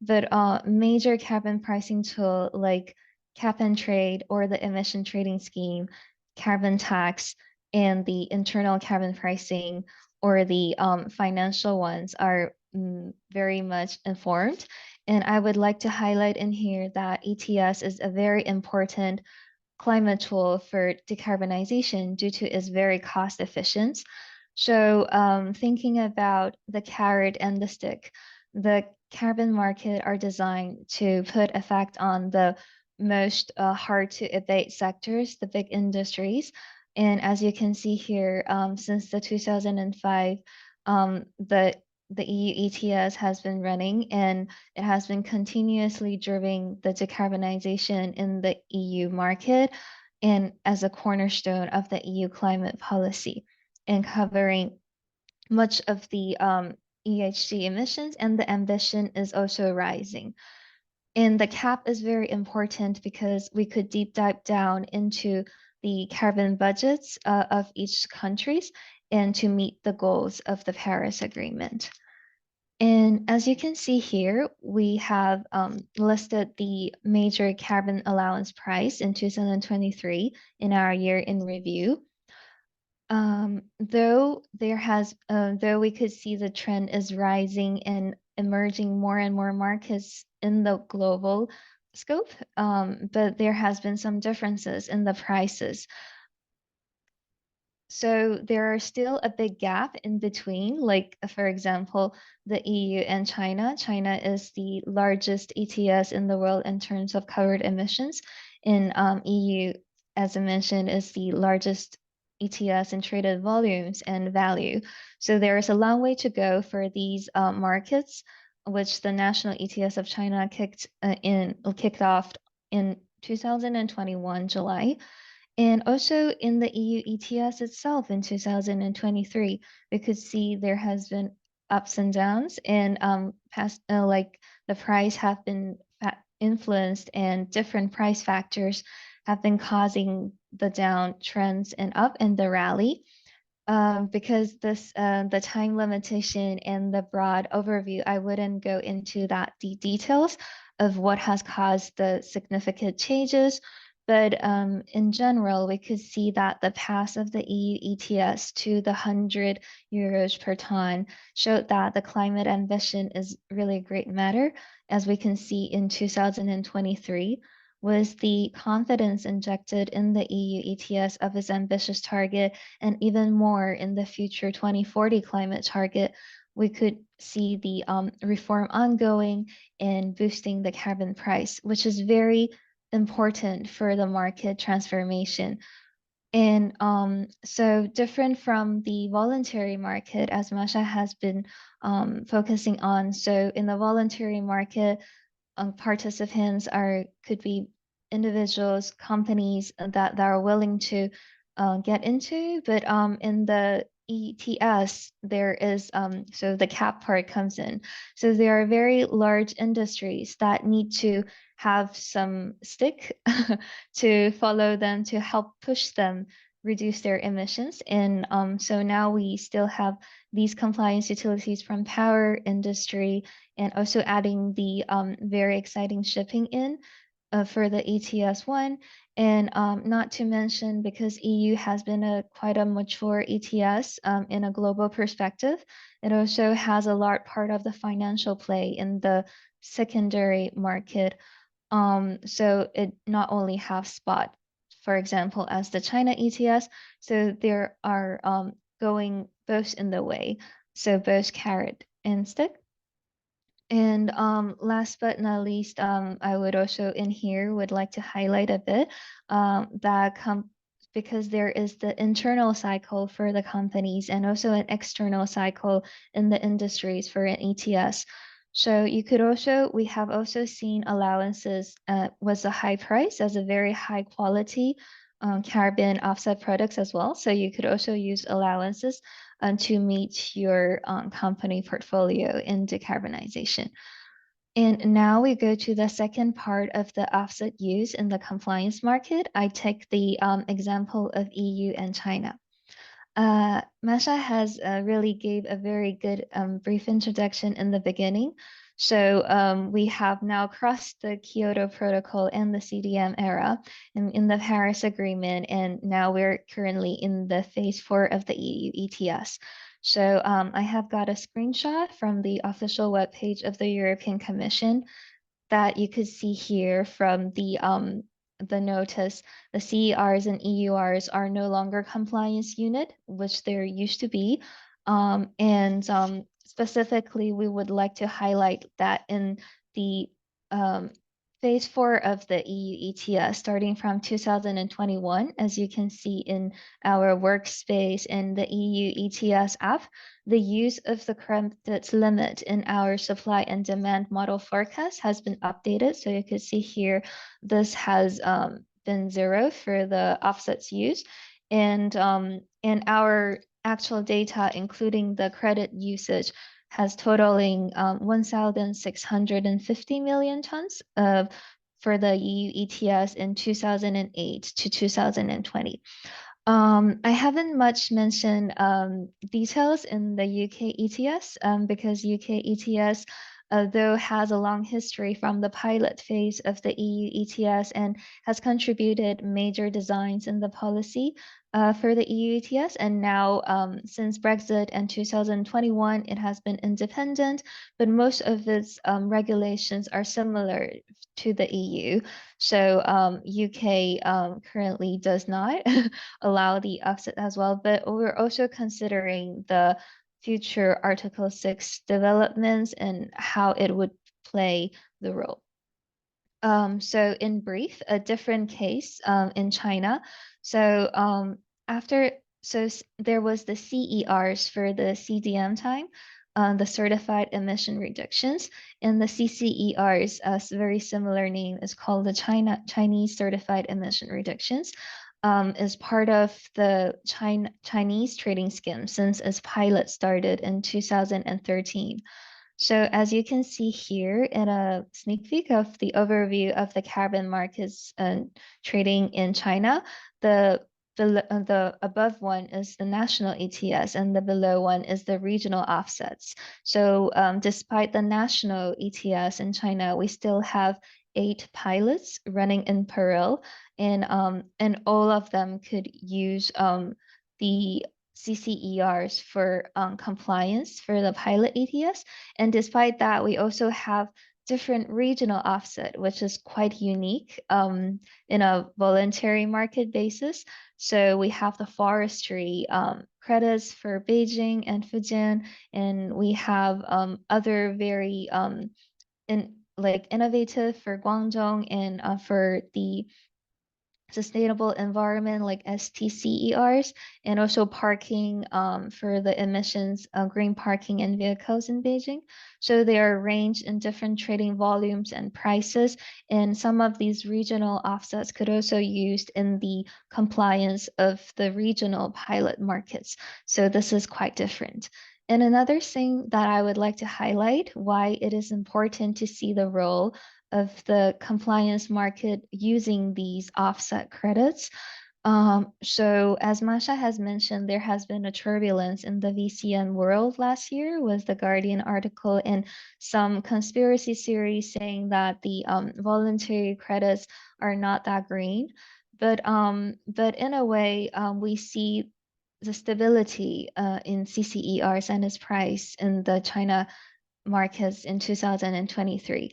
But major carbon pricing tool like cap and trade or the emission trading scheme, carbon tax, and the internal carbon pricing or the financial ones are very much informed. And I would like to highlight in here that ETS is a very important climate tool for decarbonization due to its very cost efficient. So thinking about the carrot and the stick, the carbon market are designed to put effect on the most hard to abate sectors, the big industries. And as you can see here, since the 2005, the EU ETS has been running, and it has been continuously driving the decarbonization in the EU market and as a cornerstone of the EU climate policy, and covering much of the EHG emissions, and the ambition is also rising. And the cap is very important because we could deep dive down into the carbon budgets of each countries and to meet the goals of the Paris Agreement. And as you can see here, we have listed the major carbon allowance price in 2023 in our year in review. Though we could see the trend is rising and emerging more and more markets in the global scope, but there has been some differences in the prices. So there are still a big gap in between, like for example, the EU and China. China is the largest ETS in the world in terms of covered emissions. In EU, as I mentioned, is the largest ETS in traded volumes and value. So there is a long way to go for these markets, which the national ETS of China kicked off in 2021 July. And also in the EU ETS itself in 2023, we could see there has been ups and downs, and past like the price have been influenced, and different price factors have been causing the downtrends and up and the rally. Because the time limitation and the broad overview, I wouldn't go into the details of what has caused the significant changes. But in general, we could see that the pass of the EU ETS to the 100 euros per ton showed that the climate ambition is really a great matter, as we can see in 2023 was the confidence injected in the EU ETS of its ambitious target, and even more in the future 2040 climate target. We could see the reform ongoing and boosting the carbon price, which is very important for the market transformation. And so different from the voluntary market, as Masha has been focusing on. So in the voluntary market, participants could be individuals, companies that are willing to get into, but in the ETS, there is so the cap part comes in. So there are very large industries that need to have some stick to follow them to help push them reduce their emissions. And so now we still have these compliance utilities from power industry, and also adding the very exciting shipping in for the ETS1. And not to mention, because EU has been quite a mature ETS in a global perspective, it also has a large part of the financial play in the secondary market. So it not only have spot, for example, as the China ETS, so there are going both in the way, so both carrot and stick. And last but not least, I would also in here would like to highlight a bit because there is the internal cycle for the companies and also an external cycle in the industries for an ETS. So we have also seen allowances was a high price as a very high quality carbon offset products as well. So you could also use allowances to meet your company portfolio in decarbonization. And now we go to the second part of the offset use in the compliance market. I take the example of EU and China. Masha has really gave a very good brief introduction in the beginning. So we have now crossed the Kyoto Protocol and the CDM era in the Paris Agreement, and now we're currently in the phase 4 of the EU ETS. So I have got a screenshot from the official webpage of the European Commission that you could see here from the notice. The CERs and EURs are no longer compliance unit, which there used to be. Specifically, we would like to highlight that in the phase 4 of the EU ETS, starting from 2021, as you can see in our workspace in the EU ETS app, the use of the credit limit in our supply and demand model forecast has been updated. So you can see here, this has been 0 for the offsets used. And our actual data, including the credit usage, has totaling 1,650 million tons for the EU ETS in 2008 to 2020. I haven't much mentioned details in the UK ETS because UK ETS though has a long history from the pilot phase of the EU ETS and has contributed major designs in the policy for the EU ETS. And now, since Brexit and 2021, it has been independent, but most of its regulations are similar to the EU. So UK currently does not allow the offset as well, but we're also considering the future Article 6 developments and how it would play the role. So in brief, a different case in China. So there was the CERs for the CDM time, the certified emission reductions, and the CCERs, a very similar name, is called the Chinese certified emission reductions. Is part of the Chinese trading scheme since its pilot started in 2013. So as you can see here in a sneak peek of the overview of the carbon markets trading in China, the above one is the national ETS and the below one is the regional offsets. So despite the national ETS in China, we still have 8 pilots running in parallel, and all of them could use the CCERs for compliance for the pilot ETS. And despite that, we also have different regional offset, which is quite unique in a voluntary market basis. So we have the forestry credits for Beijing and Fujian, and we have other very innovative for Guangdong and for the sustainable environment like STCERs, and also parking for the emissions of green parking and vehicles in Beijing. So they are arranged in different trading volumes and prices, and some of these regional offsets could also used in the compliance of the regional pilot markets. So this is quite different. And another thing that I would like to highlight why it is important to see the role of the compliance market using these offset credits. So as Masha has mentioned, there has been a turbulence in the VCN world last year with the Guardian article and some conspiracy theories saying that the voluntary credits are not that green. But in a way, we see the stability in CCERs and its price in the China markets in 2023.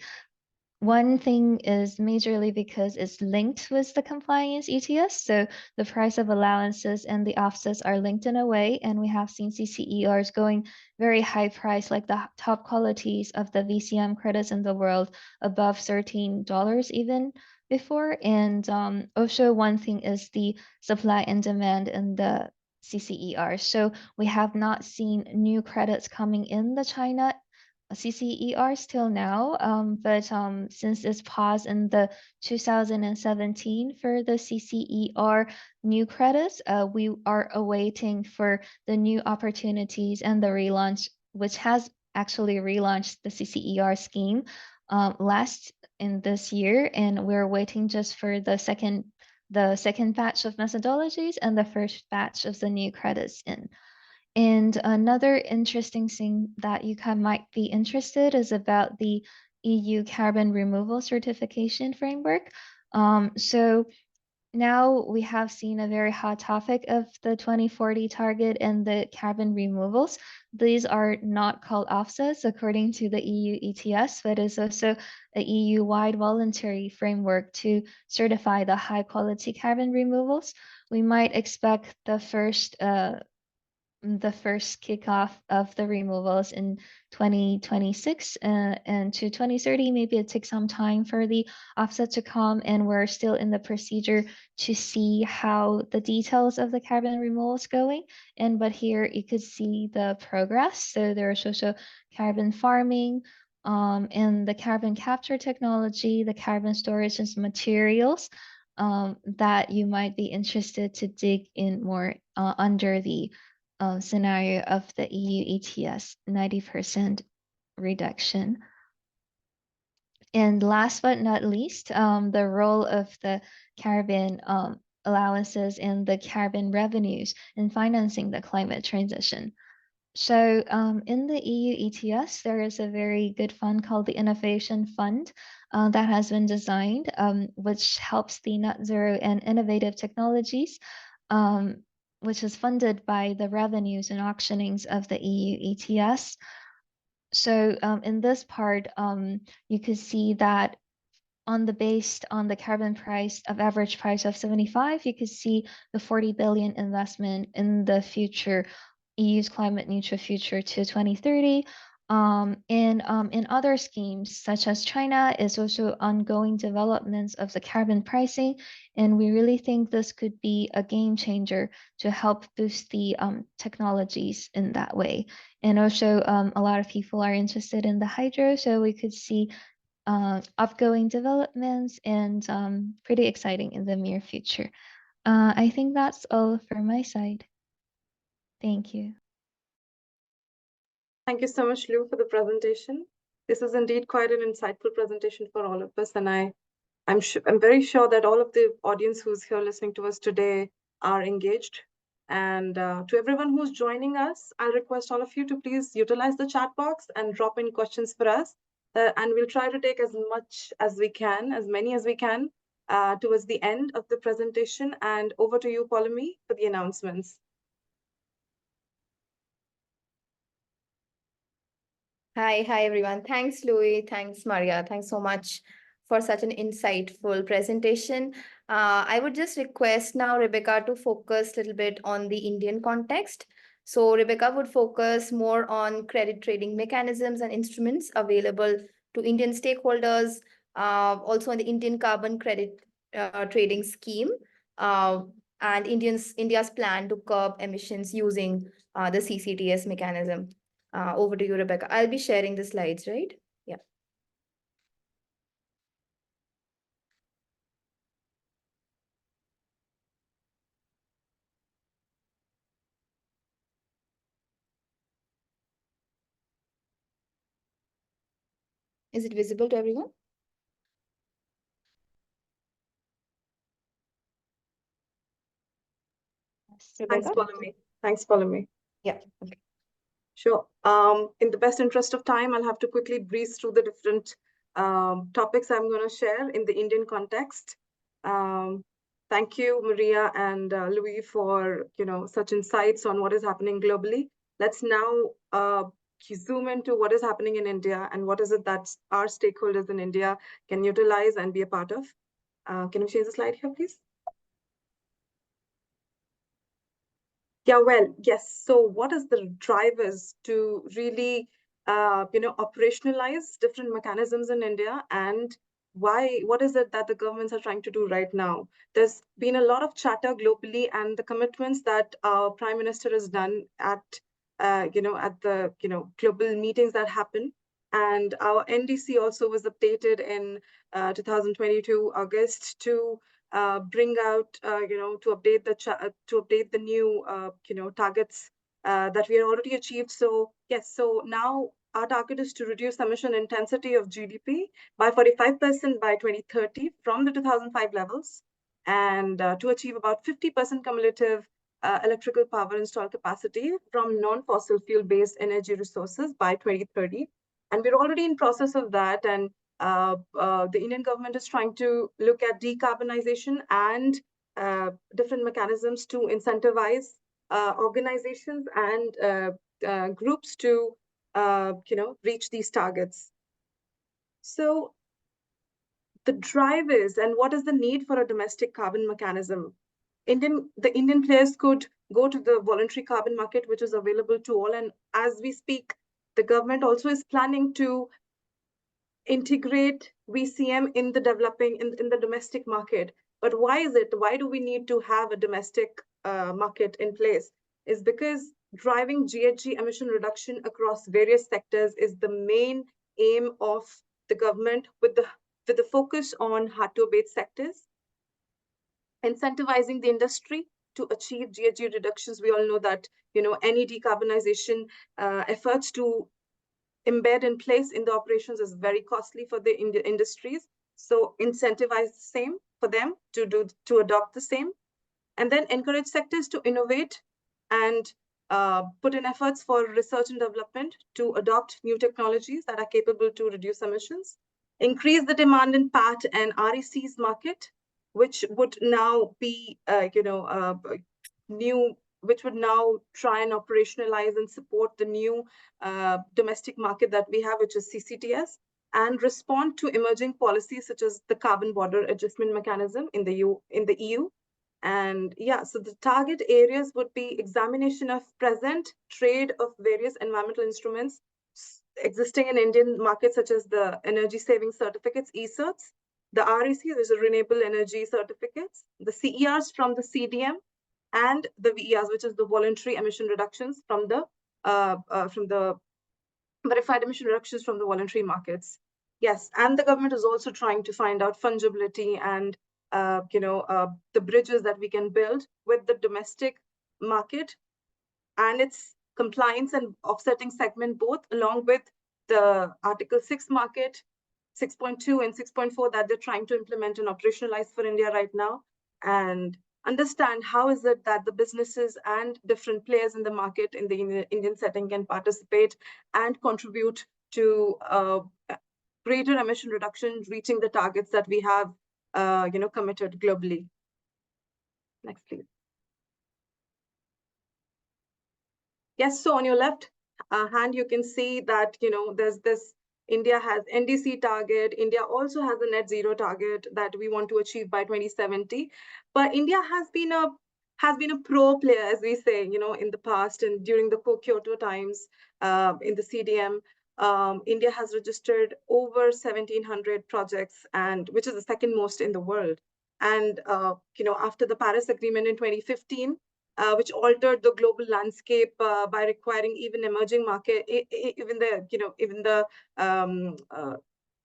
One thing is majorly because it's linked with the compliance ETS. So the price of allowances and the offsets are linked in a way. And we have seen CCERs going very high price, like the top qualities of the VCM credits in the world above $13 even before. And also one thing is the supply and demand in the CCER. So we have not seen new credits coming in the China CCER still now, but since it's paused in the 2017 for the CCER new credits, we are awaiting for the new opportunities and the relaunch, which has actually relaunched the CCER scheme last in this year, and we're waiting just for the second batch of methodologies and the first batch of the new credits in. And another interesting thing that you might be interested is about the EU carbon removal certification framework. So now we have seen a very hot topic of the 2040 target and the carbon removals. These are not called offsets according to the EU ETS, but is also a EU-wide voluntary framework to certify the high quality carbon removals. We might expect the first kickoff of the removals in 2026 and to 2030. Maybe it takes some time for the offset to come, and we're still in the procedure to see how the details of the carbon removal is going. But here you could see the progress. So there's also carbon farming, and the carbon capture technology, the carbon storage and materials that you might be interested to dig in more under the scenario of the EU ETS 90% reduction. And last but not least, the role of the carbon allowances and the carbon revenues in financing the climate transition. So in the EU ETS, there is a very good fund called the Innovation Fund that has been designed, which helps the net zero and innovative technologies, which is funded by the revenues and auctionings of the EU ETS. So in this part, you could see that based on the carbon price of average price of 75, you could see the 40 billion investment in the future EU's climate neutral future to 2030. In other schemes, such as China, is also ongoing developments of the carbon pricing, and we really think this could be a game changer to help boost the technologies in that way. And also, a lot of people are interested in the hydro, so we could see upgoing developments and pretty exciting in the near future. I think that's all from my side. Thank you. Thank you so much, Lou, for the presentation. This is indeed quite an insightful presentation for all of us, and I'm very sure that all of the audience who's here listening to us today are engaged. And to everyone who's joining us, I'll request all of you to please utilize the chat box and drop in questions for us. And we'll try to take as much as we can, as many as we can, towards the end of the presentation. And over to you, Pauline, for the announcements. Hi everyone. Thanks, Louis. Thanks, Maria. Thanks so much for such an insightful presentation. I would just request now Rebecca to focus a little bit on the Indian context. So Rebecca would focus more on credit trading mechanisms and instruments available to Indian stakeholders, also on the Indian carbon credit trading scheme, and India's plan to curb emissions using the CCTS mechanism. Over to you, Rebecca. I'll be sharing the slides, right? Yeah. Is it visible to everyone? Thanks, Rebecca? Pauline. Thanks, Pauline. Yeah. Okay. Sure. In the best interest of time, I'll have to quickly breeze through the different topics I'm going to share in the Indian context. Thank you, Maria and Louis, for such insights on what is happening globally. Let's now zoom into what is happening in India and what is it that our stakeholders in India can utilize and be a part of. Can you change the slide here, please? Yeah, well, yes. So what is the drivers to really, operationalize different mechanisms in India, and what is it that the governments are trying to do right now? There's been a lot of chatter globally, and the commitments that our Prime Minister has done at the global meetings that happen. And our NDC also was updated in 2022 August to bring out, to update the new, targets that we have already achieved. So yes, so now our target is to reduce emission intensity of GDP by 45% by 2030 from the 2005 levels, and to achieve about 50% cumulative electrical power installed capacity from non-fossil fuel-based energy resources by 2030. And we're already in process of that, and the Indian government is trying to look at decarbonization and different mechanisms to incentivize organizations and groups to reach these targets. So the drivers and what is the need for a domestic carbon mechanism? The Indian players could go to the voluntary carbon market, which is available to all. And as we speak, the government also is planning to integrate VCM in the in the domestic market. But why is it? Why do we need to have a domestic market in place? Is because driving GHG emission reduction across various sectors is the main aim of the government, with the focus on hard to abate sectors, incentivizing the industry to achieve GHG reductions. We all know that any decarbonization efforts to embed in place in the operations is very costly for the industries. So incentivize the same for them to adopt the same, and then encourage sectors to innovate and put in efforts for research and development to adopt new technologies that are capable to reduce emissions, increase the demand in PAT and RECs market, which would now be, which would now try and operationalize and support the new domestic market that we have, which is CCTS, and respond to emerging policies such as the carbon border adjustment mechanism in the EU. And yeah, so the target areas would be examination of present trade of various environmental instruments existing in Indian markets, such as the energy saving certificates, ESCerts, the REC, there's a renewable energy certificates, the CERs from the CDM, and the VERs, which is the voluntary emission reductions from the verified emission reductions from the voluntary markets. Yes, and the government is also trying to find out fungibility and the bridges that we can build with the domestic market and its compliance and offsetting segment both, along with the Article 6 market, 6.2 and 6.4 that they're trying to implement and operationalize for India right now, and understand how is it that the businesses and different players in the market in the Indian setting can participate and contribute to greater emission reduction, reaching the targets that we have committed globally. Next, please. Yes, so on your left hand, you can see that, there's this, India has NDC target. India also has a net zero target that we want to achieve by 2070. But India has been a pro player, as we say, in the past and during the Kyoto times in the CDM. India has registered over 1,700 projects, and which is the second most in the world. And after the Paris Agreement in 2015, which altered the global landscape by requiring even emerging market, even the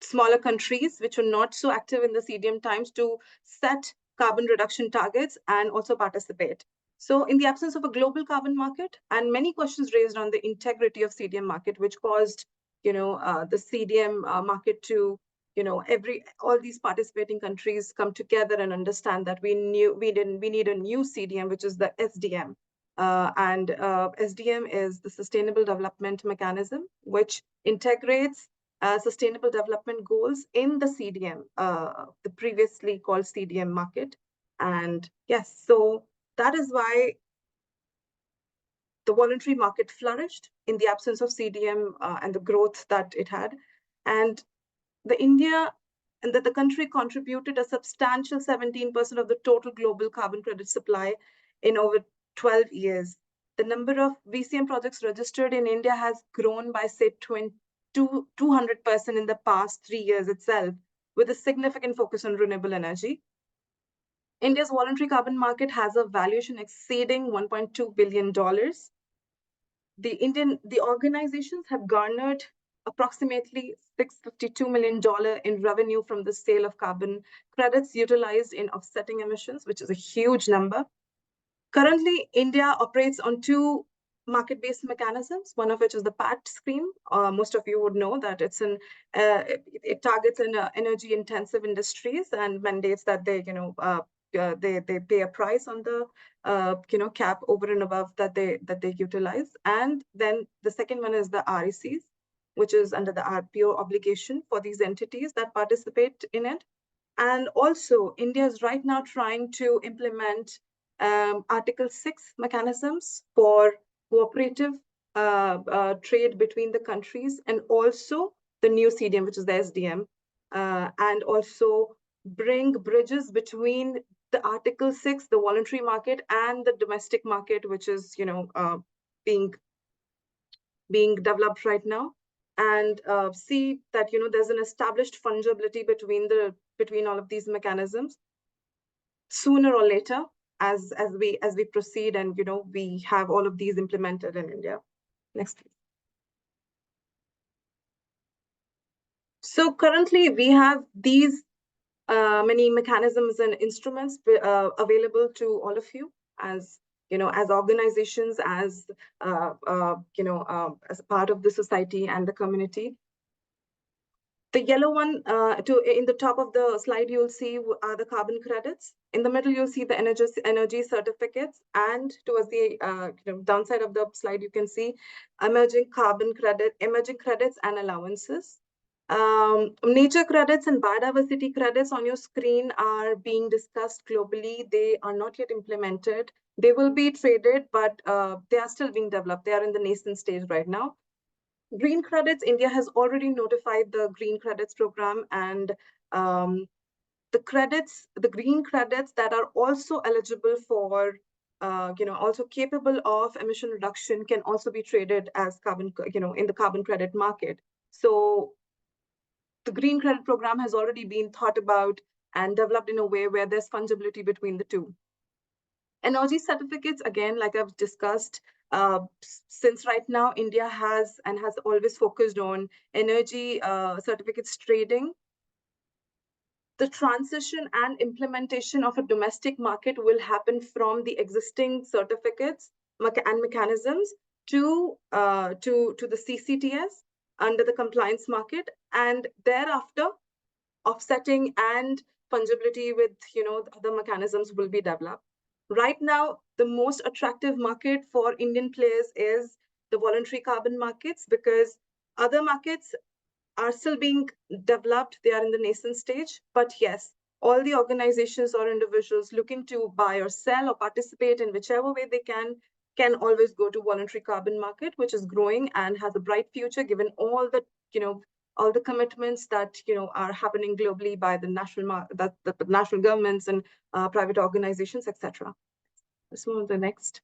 smaller countries which were not so active in the CDM times, to set carbon reduction targets and also participate. So in the absence of a global carbon market, and many questions raised on the integrity of CDM market, which caused the CDM market to all these participating countries come together and understand that we need a new CDM, which is the SDM. SDM is the Sustainable Development Mechanism, which integrates sustainable development goals in the CDM, the previously called CDM market. And yes, so that is why the voluntary market flourished in the absence of CDM and the growth that it had. And the country contributed a substantial 17% of the total global carbon credit supply in over 12 years. The number of VCM projects registered in India has grown by, say, 200% in the past 3 years itself, with a significant focus on renewable energy. India's voluntary carbon market has a valuation exceeding $1.2 billion. The organizations have garnered approximately $652 million in revenue from the sale of carbon credits utilized in offsetting emissions, which is a huge number. Currently, India operates on 2 market-based mechanisms, one of which is the PAT scheme. Most of you would know that it targets energy intensive industries and mandates that they pay a price on the cap over and above that they utilize. And then the second one is the RECs, which is under the RPO obligation for these entities that participate in it. And also, India is right now trying to implement Article 6 mechanisms for cooperative trade between the countries, and also the new CDM, which is the SDM, and also bring bridges between the Article 6, the voluntary market, and the domestic market, which is being developed right now, and see that there's an established fungibility between all of these mechanisms sooner or later as we proceed, and we have all of these implemented in India. Next, please. So currently we have these many mechanisms and instruments available to all of you as as organizations, as as a part of the society and the community. The yellow one in the top of the slide, you'll see are the carbon credits. In the middle, you'll see the energy certificates, and towards the downside of the slide, you can see emerging credits and allowances. Nature credits and biodiversity credits on your screen are being discussed globally. They are not yet implemented. They will be traded, but they are still being developed. They are in the nascent stage right now. Green credits, India has already notified the green credits program, and the green credits that are also eligible for, also capable of emission reduction can also be traded as carbon, in the carbon credit market. So the green credit program has already been thought about and developed in a way where there's fungibility between the two. Energy certificates, again, like I've discussed, since right now India has always focused on energy certificates trading, the transition and implementation of a domestic market will happen from the existing certificates and mechanisms to the CCTS under the compliance market, and thereafter offsetting and fungibility with the mechanisms will be developed. Right now, the most attractive market for Indian players is the voluntary carbon markets, because other markets are still being developed. They are in the nascent stage. But yes, all the organizations or individuals looking to buy or sell or participate in whichever way they can always go to voluntary carbon market, which is growing and has a bright future given all the all the commitments that are happening globally by the national governments and private organizations, etc. Let's move on to the next.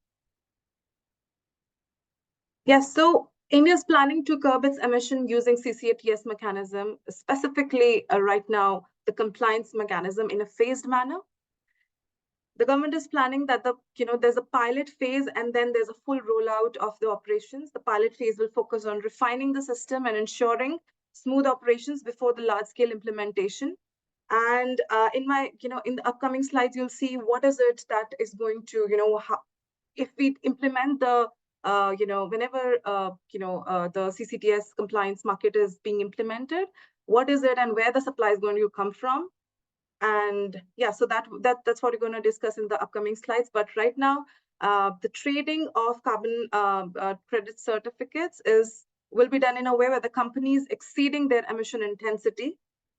Yes, so India is planning to curb its emission using CCTS mechanism, specifically right now the compliance mechanism, in a phased manner. The government is planning that there's a pilot phase and then there's a full rollout of the operations. The pilot phase will focus on refining the system and ensuring smooth operations before the large-scale implementation. And in the upcoming slides, you'll see what is it that is going to, if we implement the, whenever, the CCTS compliance market is being implemented, what is it and where the supply is going to come from. And yeah, so that's what we're going to discuss in the upcoming slides. But right now, the trading of carbon credit certificates will be done in a way where the companies exceeding their emission intensity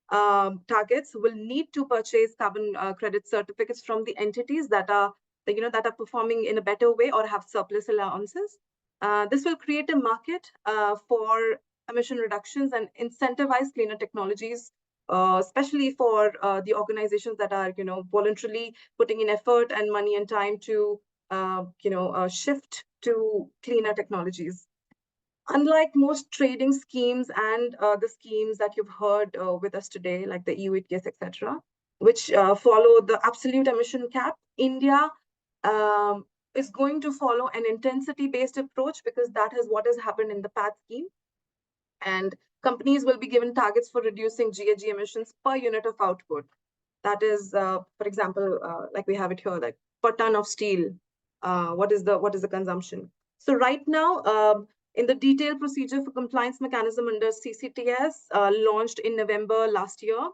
targets will need to purchase carbon credit certificates from the entities that are performing in a better way or have surplus allowances. This will create a market for emission reductions and incentivize cleaner technologies, especially for the organizations that are voluntarily putting in effort and money and time to shift to cleaner technologies. Unlike most trading schemes and the schemes that you've heard with us today, like the EU ETS, etc., which follow the absolute emission cap, India is going to follow an intensity-based approach, because that is what has happened in the PAT scheme. And companies will be given targets for reducing GHG emissions per unit of output. That is, for example, like we have it here, like per ton of steel, what is the consumption? So right now, in the detailed procedure for compliance mechanism under CCTS, launched in November last year,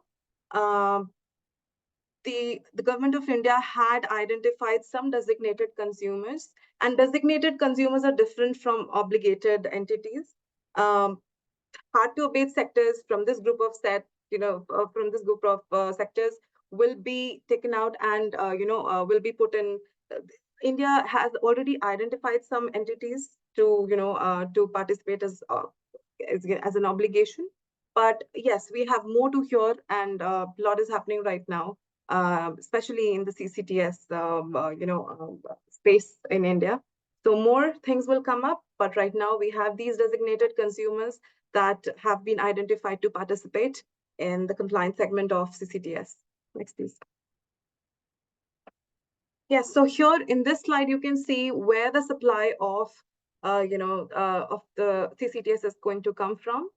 the government of India had identified some designated consumers, and designated consumers are different from obligated entities. Hard to abate sectors from this group of sectors will be taken out and will be put in. India has already identified some entities to to participate as an obligation. But yes, we have more to hear, and a lot is happening right now, especially in the CCTS space in India. So more things will come up, but right now we have these designated consumers that have been identified to participate in the compliance segment of CCTS. Next, please. Yes, so here in this slide, you can see where the supply of of the CCTS is going to come from.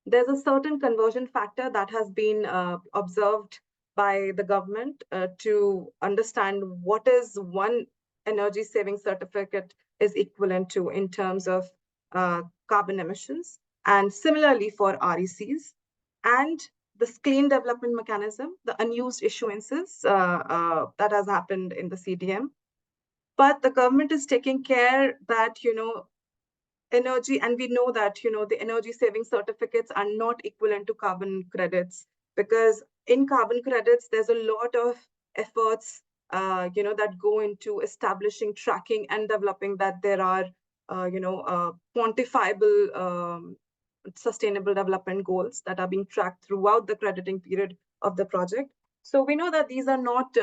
There's a certain conversion factor that has been observed by the government to understand what is one energy saving certificate is equivalent to in terms of carbon emissions. And similarly for RECs, and this clean development mechanism, the unused issuances that has happened in the CDM. But the government is taking care that, energy, and we know that, the energy saving certificates are not equivalent to carbon credits, because in carbon credits, there's a lot of efforts, that go into establishing, tracking, and developing that there are, quantifiable sustainable development goals that are being tracked throughout the crediting period of the project. So we know that these are not,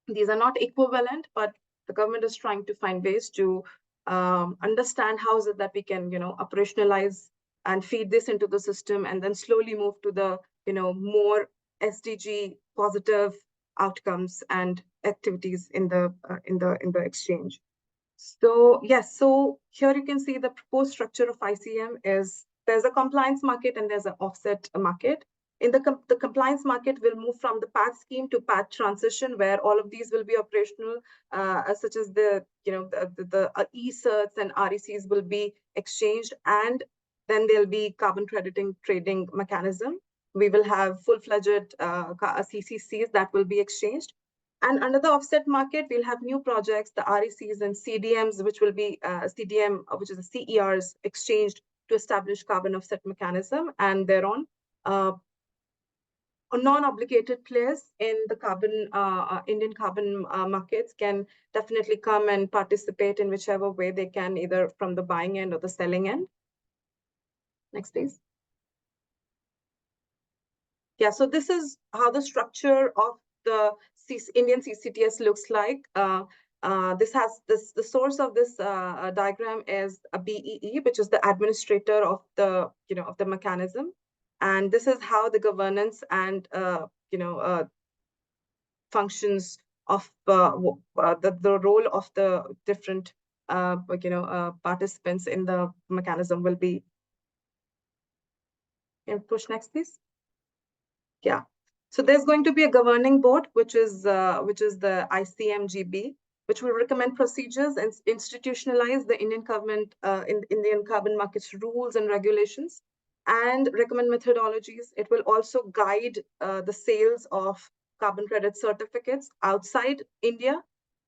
these are not equivalent, but the government is trying to find ways to understand how is it that we can, operationalize and feed this into the system, and then slowly move to the, more SDG positive outcomes and activities in the exchange. So yes, so here you can see the proposed structure of ICM is there's a compliance market and there's an offset market. In the compliance market will move from the PAT scheme to PAT transition, where all of these will be operational, such as the e-certs and RECs will be exchanged, and then there'll be carbon crediting trading mechanism. We will have full-fledged CCCs that will be exchanged. And under the offset market, we'll have new projects, the RECs and CDMs, which will be CDM, which is the CERs exchanged to establish carbon offset mechanism, and thereon non-obligated players in the carbon Indian carbon markets can definitely come and participate in whichever way they can, either from the buying end or the selling end. Next, please. Yeah, so this is how the structure of the Indian CCTS looks like. The source of this diagram is a BEE, which is the administrator of the of the mechanism, and this is how the governance and functions of the role of the different participants in the mechanism will be. Can push next, please. Yeah. So there's going to be a governing board, which is the ICMGB, which will recommend procedures and institutionalize the Indian government in Indian carbon markets rules and regulations, and recommend methodologies. It will also guide the sales of carbon credit certificates outside India,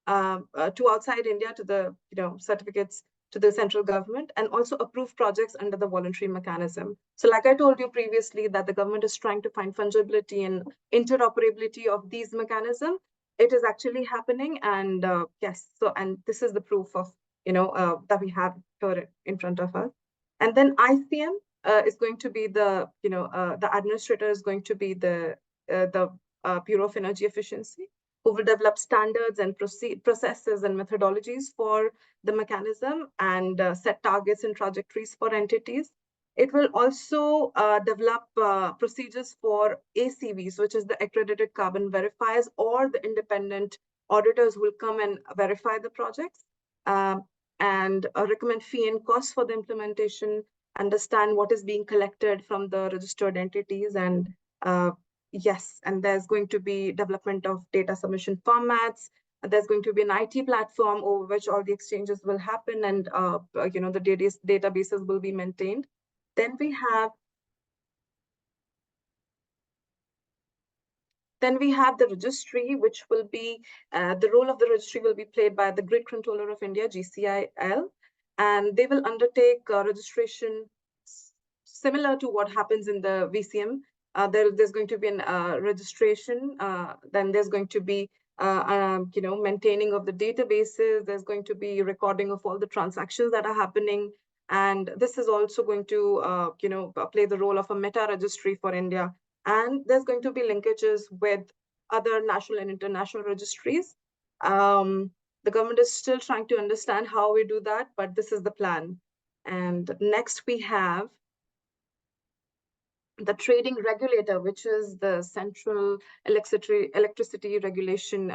to outside India, to the certificates to the central government, and also approve projects under the voluntary mechanism. So like I told you previously, that the government is trying to find fungibility and interoperability of these mechanisms. It is actually happening, and yes, so, and this is the proof of, that we have here in front of us. And then ICM is going to be the, the administrator is going to be the Bureau of Energy Efficiency, who will develop standards and processes and methodologies for the mechanism, and set targets and trajectories for entities. It will also develop procedures for ACVs, which is the accredited carbon verifiers, or the independent auditors will come and verify the projects, and recommend fee and costs for the implementation, understand what is being collected from the registered entities, and yes, and there's going to be development of data submission formats. There's going to be an IT platform over which all the exchanges will happen, and the databases will be maintained. Then we have the registry, which will be the role of the registry will be played by the Grid Controller of India, GCIL, and they will undertake registration similar to what happens in the VCM. There's going to be an registration. Then there's going to be maintaining of the databases. There's going to be recording of all the transactions that are happening, and this is also going to play the role of a meta registry for India. And there's going to be linkages with other national and international registries. The government is still trying to understand how we do that, but this is the plan. And next we have the trading regulator, which is the Central Electricity Regulation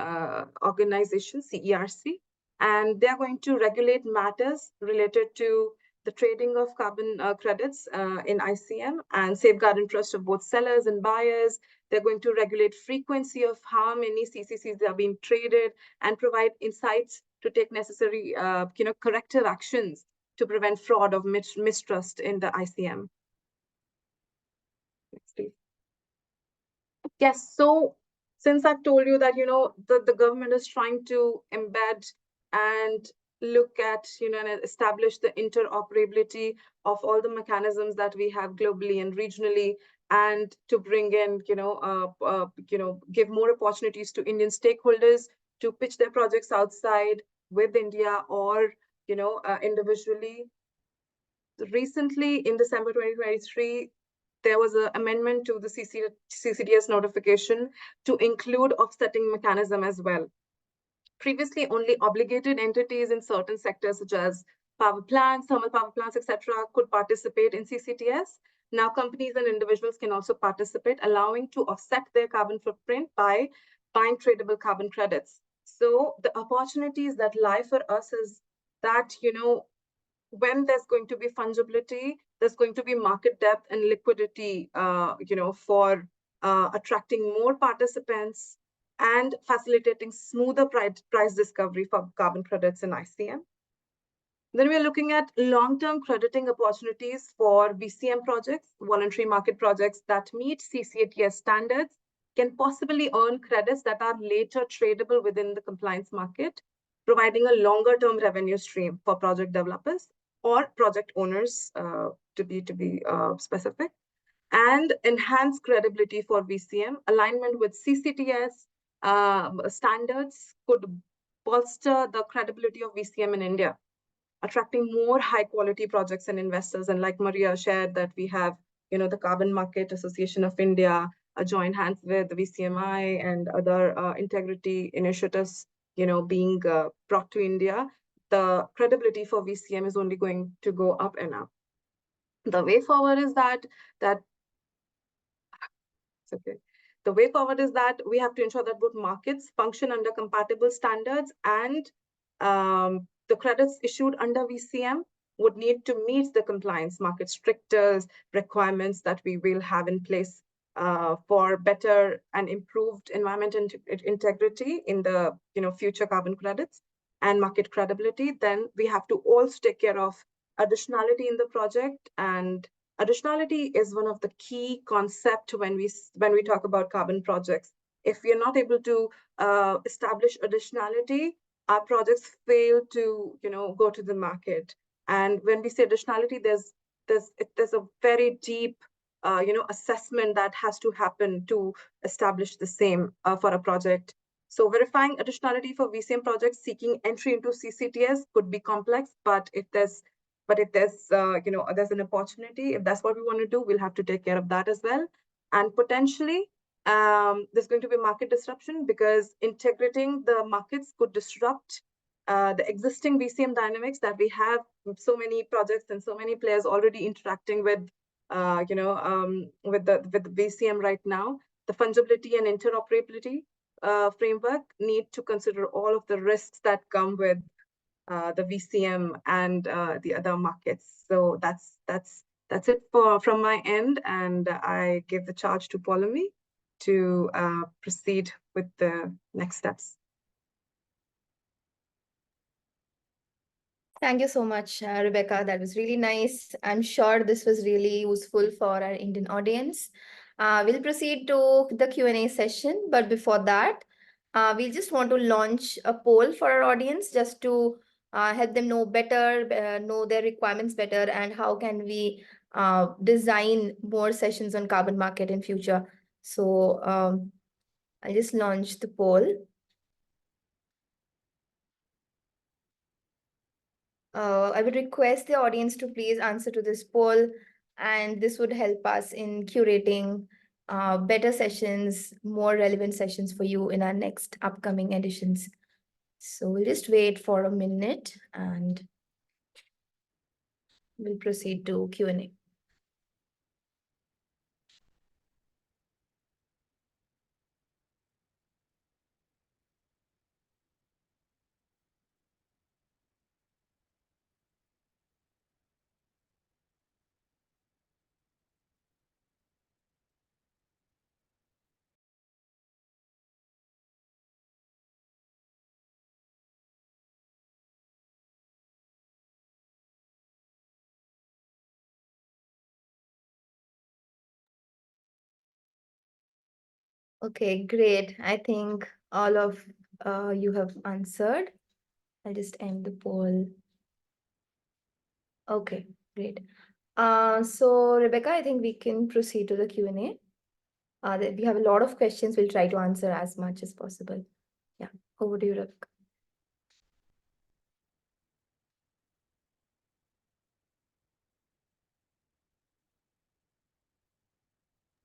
Organization, CERC, and they're going to regulate matters related to the trading of carbon credits in ICM, and safeguard interest of both sellers and buyers. They're going to regulate frequency of how many CCCs are being traded, and provide insights to take necessary corrective actions to prevent fraud or mistrust in the ICM. Yes, so since I've told you that, the government is trying to embed and look at, and establish the interoperability of all the mechanisms that we have globally and regionally, and to bring in, give more opportunities to Indian stakeholders to pitch their projects outside with India or, individually. Recently, in December 2023, there was an amendment to the CCDS notification to include offsetting mechanism as well. Previously, only obligated entities in certain sectors such as power plants, thermal power plants, etc., could participate in CCTS. Now, companies and individuals can also participate, allowing to offset their carbon footprint by buying tradable carbon credits. So the opportunities that lie for us is that, when there's going to be fungibility, there's going to be market depth and liquidity, for attracting more participants and facilitating smoother price discovery for carbon credits in ICM. Then we're looking at long-term crediting opportunities for VCM projects, voluntary market projects that meet CCATS standards can possibly earn credits that are later tradable within the compliance market, providing a longer-term revenue stream for project developers or project owners, to be specific, and enhance credibility for VCM. Alignment with CCTS standards could bolster the credibility of VCM in India, attracting more high-quality projects and investors. And like Maria shared, that we have, the Carbon Market Association of India, join hands with the VCMI and other integrity initiatives, being brought to India. The credibility for VCM is only going to go up and up. The way forward is that it's okay. The way forward is that we have to ensure that both markets function under compatible standards, and the credits issued under VCM would need to meet the compliance market stricter requirements that we will have in place for better and improved environment integrity in the future carbon credits and market credibility. Then we have to also take care of additionality in the project, and additionality is one of the key concepts when we talk about carbon projects. If we are not able to establish additionality, our projects fail to go to the market. And when we say additionality, there's a very deep assessment that has to happen to establish the same for a project. So verifying additionality for VCM projects seeking entry into CCTS could be complex, but if there's there's an opportunity, if that's what we want to do, we'll have to take care of that as well. And potentially, there's going to be market disruption, because integrating the markets could disrupt the existing VCM dynamics that we have. So many projects and so many players already interacting with the VCM right now. The fungibility and interoperability framework need to consider all of the risks that come with the VCM and the other markets. So that's it from my end, and I give the charge to Paulomi to proceed with the next steps. Thank you so much, Rebecca. That was really nice. I'm sure this was really useful for our Indian audience. We'll proceed to the Q&A session, but before that, we just want to launch a poll for our audience, just to help them know better, know their requirements better, and how can we design more sessions on carbon market in future. So I'll just launch the poll. I would request the audience to please answer to this poll, and this would help us in curating better sessions, more relevant sessions for you in our next upcoming editions. So we'll just wait for a minute and we'll proceed to Q&A. Okay, great. I think all of you have answered. I'll just end the poll. Okay, great. So Rebecca, I think we can proceed to the Q&A. We have a lot of questions. We'll try to answer as much as possible. Yeah, over to you, Rebecca.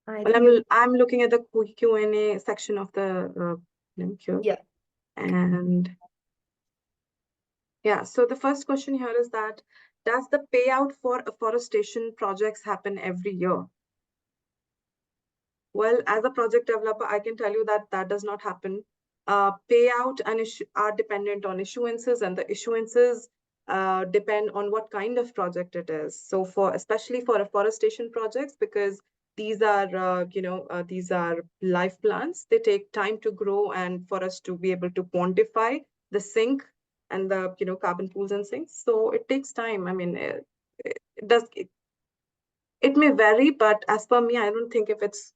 I Well, think you, I'm looking at the Q&A section of the queue. yeah. And yeah, so the first question here is that, does the payout for afforestation projects happen every year? Well, as a project developer, I can tell you that that does not happen. Payout and are dependent on issuances, and the issuances depend on what kind of project it is. So especially for afforestation projects, because these are these are live plants, they take time to grow, and for us to be able to quantify the sink and the carbon pools and sinks. So it takes time. I mean, it may vary, but as per me, I don't think if it's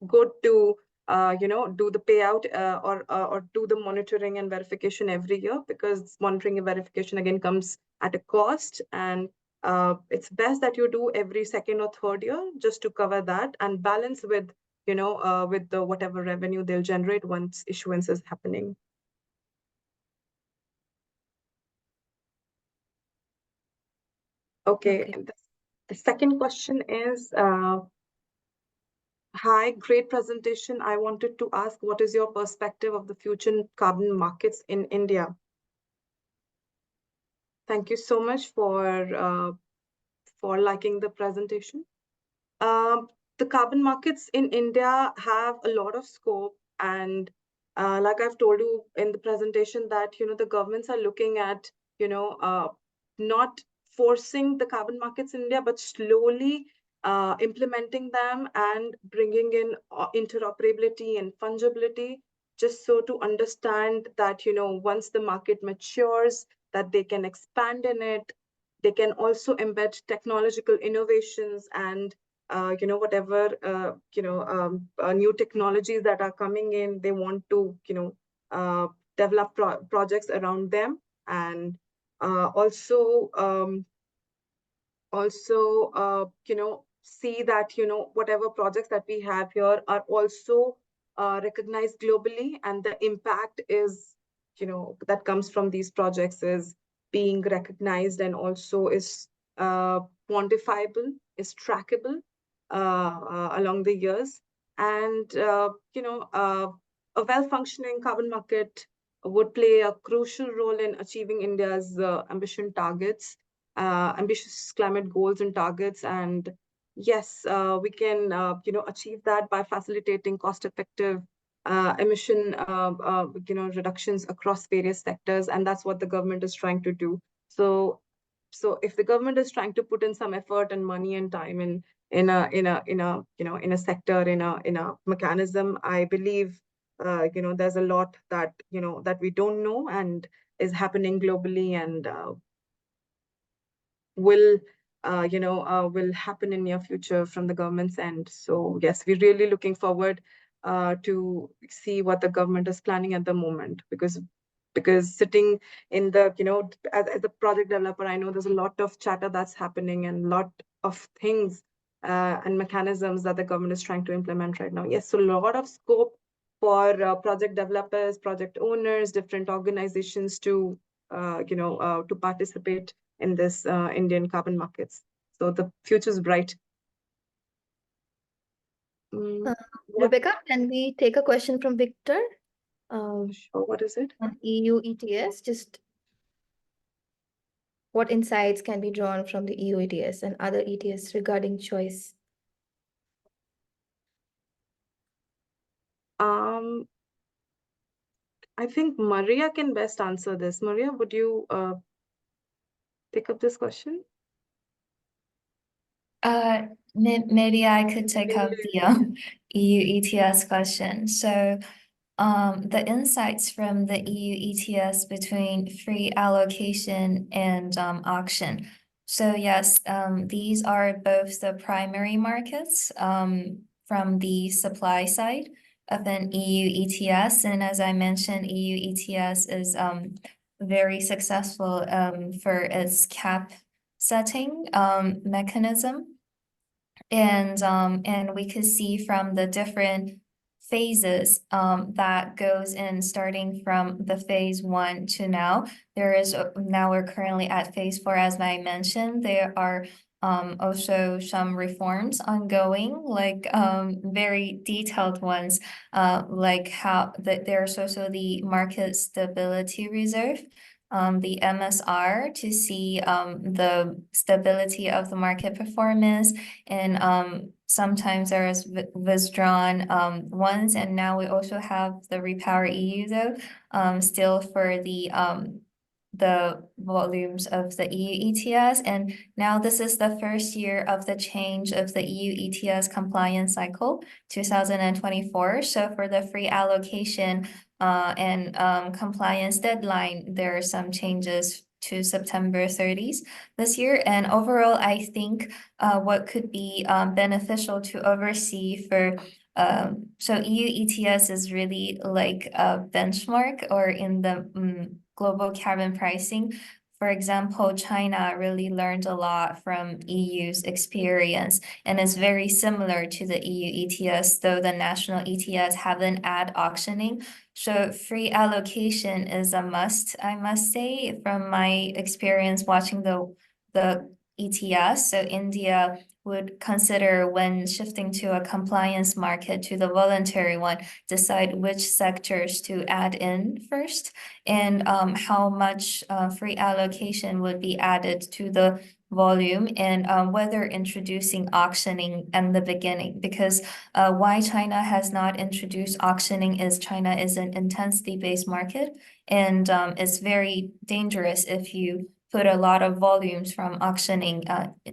good to do the payout or do the monitoring and verification every year, because monitoring and verification again comes at a cost, and it's best that you do every second or third year, just to cover that and balance with with the whatever revenue they'll generate once issuance is happening. Okay. The second question is, hi, great presentation. I wanted to ask, what is your perspective of the future carbon markets in India? Thank you so much for liking the presentation. The carbon markets in India have a lot of scope, and like I've told you in the presentation, that the governments are looking at not forcing the carbon markets in India, but slowly implementing them and bringing in interoperability and fungibility, just so to understand that once the market matures, that they can expand in it. They can also embed technological innovations and whatever new technologies that are coming in, they want to develop projects around them, and also see that whatever projects that we have here are also recognized globally, and the impact is that comes from these projects is being recognized, and also is quantifiable, is trackable along the years. And a well-functioning carbon market would play a crucial role in achieving India's ambitious climate goals and targets. And yes, we can achieve that by facilitating cost-effective emission reductions across various sectors, and that's what the government is trying to do. So if the government is trying to put in some effort and money and time in a sector, in a mechanism, I believe there's a lot that that we don't know and is happening globally, and will will happen in near future from the government's end. So yes, we're really looking forward to see what the government is planning at the moment, because sitting in the as a project developer, I know there's a lot of chatter that's happening and a lot of things and mechanisms that the government is trying to implement right now. Yes, so a lot of scope for project developers, project owners, different organizations to to participate in this Indian carbon markets. So the future is bright. Rebecca, can we take a question from Victor? Sure, what is it? On EU ETS, just what insights can be drawn from the EU ETS and other ETS regarding choice? I think Maria can best answer this. Maria, would you take up this question? Maybe I could take up the EU ETS question. So the insights from the EU ETS between free allocation and auction. So yes, these are both the primary markets from the supply side of an EU ETS. And as I mentioned, EU ETS is very successful for its cap setting mechanism. And we could see from the different phases that goes in starting from the phase 1 to now. Now we're currently at phase 4, as I mentioned. There are also some reforms ongoing, like very detailed ones, like how there's also the market stability reserve, the MSR, to see the stability of the market performance. And sometimes there is withdrawn ones, and now we also have the Repower EU though, still for the volumes of the EU ETS. And now this is the first year of the change of the EU ETS compliance cycle, 2024. So for the free allocation and compliance deadline, there are some changes to September 30th this year. And overall, I think what could be beneficial to oversee for so EU ETS is really like a benchmark or in the global carbon pricing. For example, China really learned a lot from EU's experience and is very similar to the EU ETS, though the national ETS haven't added auctioning. So free allocation is a must, I must say, from my experience watching the ETS. So India would consider, when shifting to a compliance market to the voluntary one, decide which sectors to add in first, and how much free allocation would be added to the volume, and whether introducing auctioning in the beginning. Because why China has not introduced auctioning is China is an intensity-based market, and it's very dangerous if you put a lot of volumes from auctioning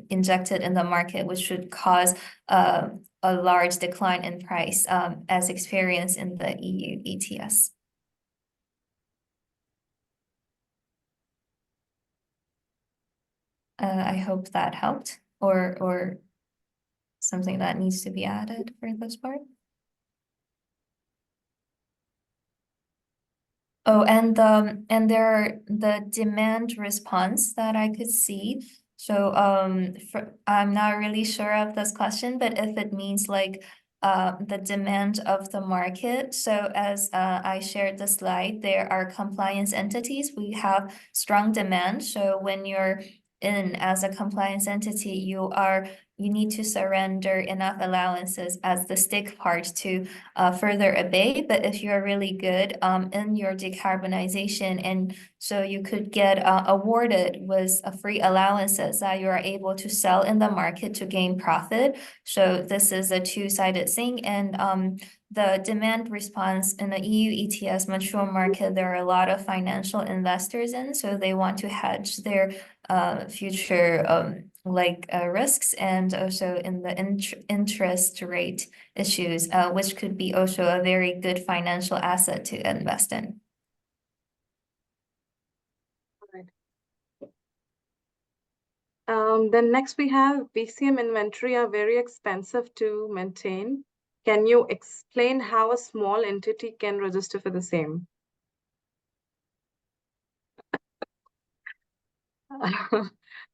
injected in the market, which should cause a large decline in price as experienced in the EU ETS. I hope that helped, or something that needs to be added for this part. Oh, and there are the demand response that I could see. So I'm not really sure of this question, but if it means like the demand of the market. So as I shared the slide, there are compliance entities. We have strong demand. So when you're in as a compliance entity, you need to surrender enough allowances as the stick part to further abate. But if you're really good in your decarbonization, and so you could get awarded with free allowances that you are able to sell in the market to gain profit. So this is a two-sided thing. And the demand response in the EU ETS mature market, there are a lot of financial investors in, so they want to hedge their future risks, and also in the interest rate issues, which could be also a very good financial asset to invest in. Then next we have BCM inventory are very expensive to maintain. Can you explain how a small entity can register for the same?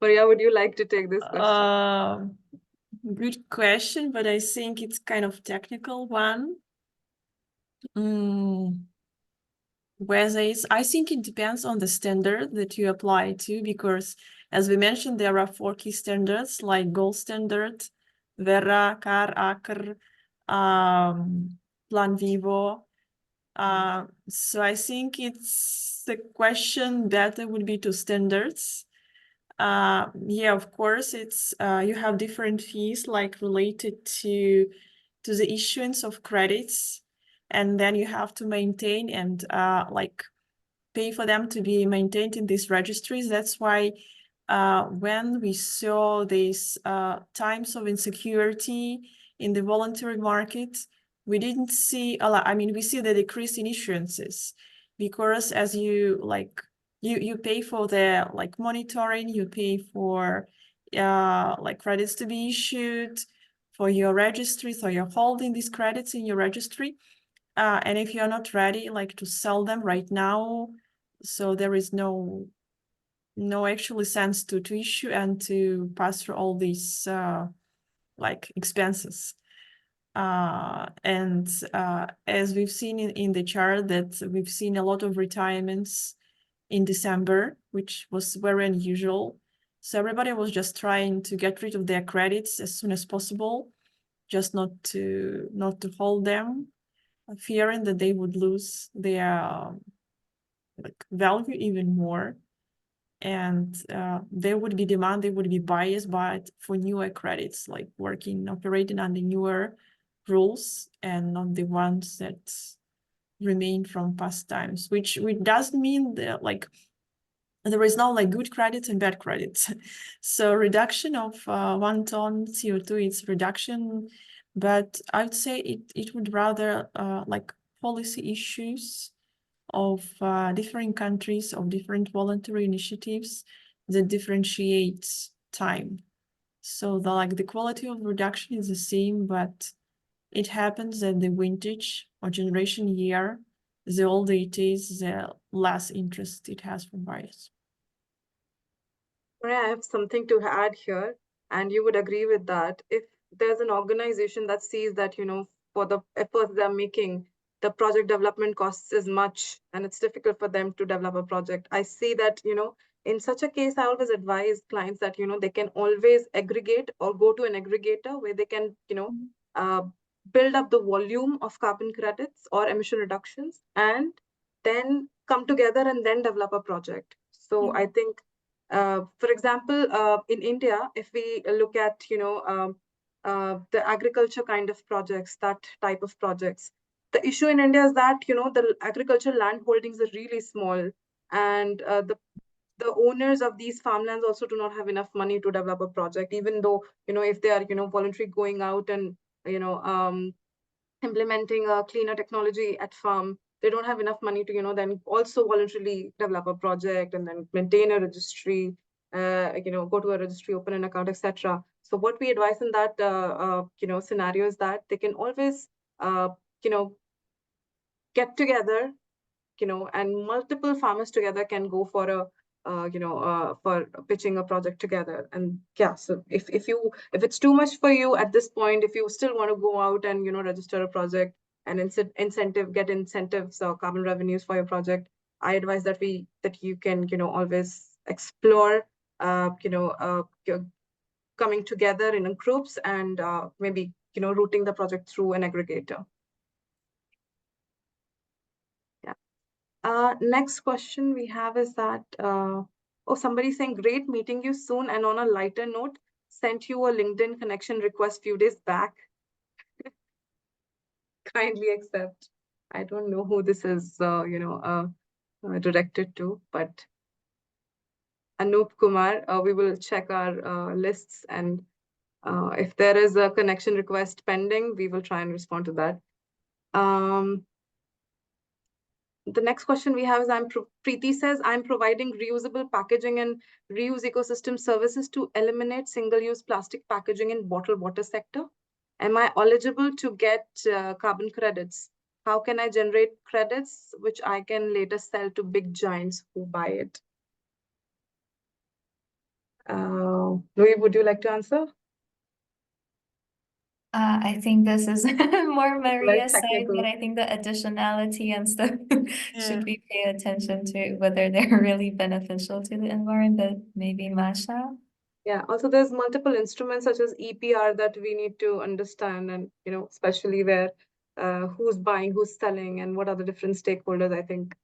Maria, would you like to take this question? Good question, but I think it's kind of technical one. I think it depends on the standard that you apply to, because as we mentioned, there are 4 key standards like gold standard, Verra, CAR, ACR, Plan Vivo. So I think it's the question better would be to standards. Yeah, of course, it's you have different fees like related to the issuance of credits, and then you have to maintain and like pay for them to be maintained in these registries. That's why when we saw these times of insecurity in the voluntary market, we didn't see a lot. I mean, we see the decrease in issuances, because as you like you pay for the like monitoring, you pay for like credits to be issued, for your registry, so you're holding these credits in your registry. And if you're not ready, like to sell them right now, so there is no actually sense to issue and to pass through all these like expenses. And as we've seen in the chart, that we've seen a lot of retirements in December, which was very unusual. So everybody was just trying to get rid of their credits as soon as possible, just not to hold them, fearing that they would lose their like value even more. And there would be demand, there would be buyers, but for newer credits, like operating under newer rules and not the ones that remain from past times, which doesn't mean that like there is no like good credits and bad credits. So reduction of 1 ton CO2, it's reduction, but I would say it would rather like policy issues of different countries, of different voluntary initiatives that differentiates time. So the quality of reduction is the same, but it happens that the vintage or generation year, the older it is, the less interest it has from buyers. Maria, I have something to add here, and you would agree with that. If there's an organization that sees that, for the efforts they're making, the project development costs is much, and it's difficult for them to develop a project. I see that, in such a case, I always advise clients that, they can always aggregate or go to an aggregator where they can, build up the volume of carbon credits or emission reductions, and then come together and then develop a project. So I think, for example, in India, if we look at, the agriculture kind of projects, that type of projects, the issue in India is that, the agricultural land holdings are really small, and the owners of these farmlands also do not have enough money to develop a project, even though, if they are, voluntarily going out and, implementing a cleaner technology at farm, they don't have enough money to, then also voluntarily develop a project and then maintain a registry, go to a registry, open an account, etc. So what we advise in that, scenario is that they can always, get together, and multiple farmers together can go for a, for pitching a project together. And yeah, so if it's too much for you at this point, if you still want to go out and, register a project and get incentives or carbon revenues for your project, I advise that you can, always explore, coming together in groups and maybe, routing the project through an aggregator. Next question we have is that, somebody's saying, great meeting you soon. And on a lighter note, sent you a LinkedIn connection request few days back. Kindly accept. I don't know who this is, directed to, but Anup Kumar, we will check our lists, and if there is a connection request pending, we will try and respond to that. The next question we have is, Preeti says, I'm providing reusable packaging and reuse ecosystem services to eliminate single-use plastic packaging in bottled water sector. Am I eligible to get carbon credits? How can I generate credits which I can later sell to big giants who buy it? Louis, would you like to answer? I think this is more Maria's side, technical. but I think the additionality and stuff Yeah. should we pay attention to whether they're really beneficial to the environment, maybe Masha? Yeah, also there's multiple instruments such as EPR that we need to understand, and especially where who's buying, who's selling, and what are the different stakeholders. I think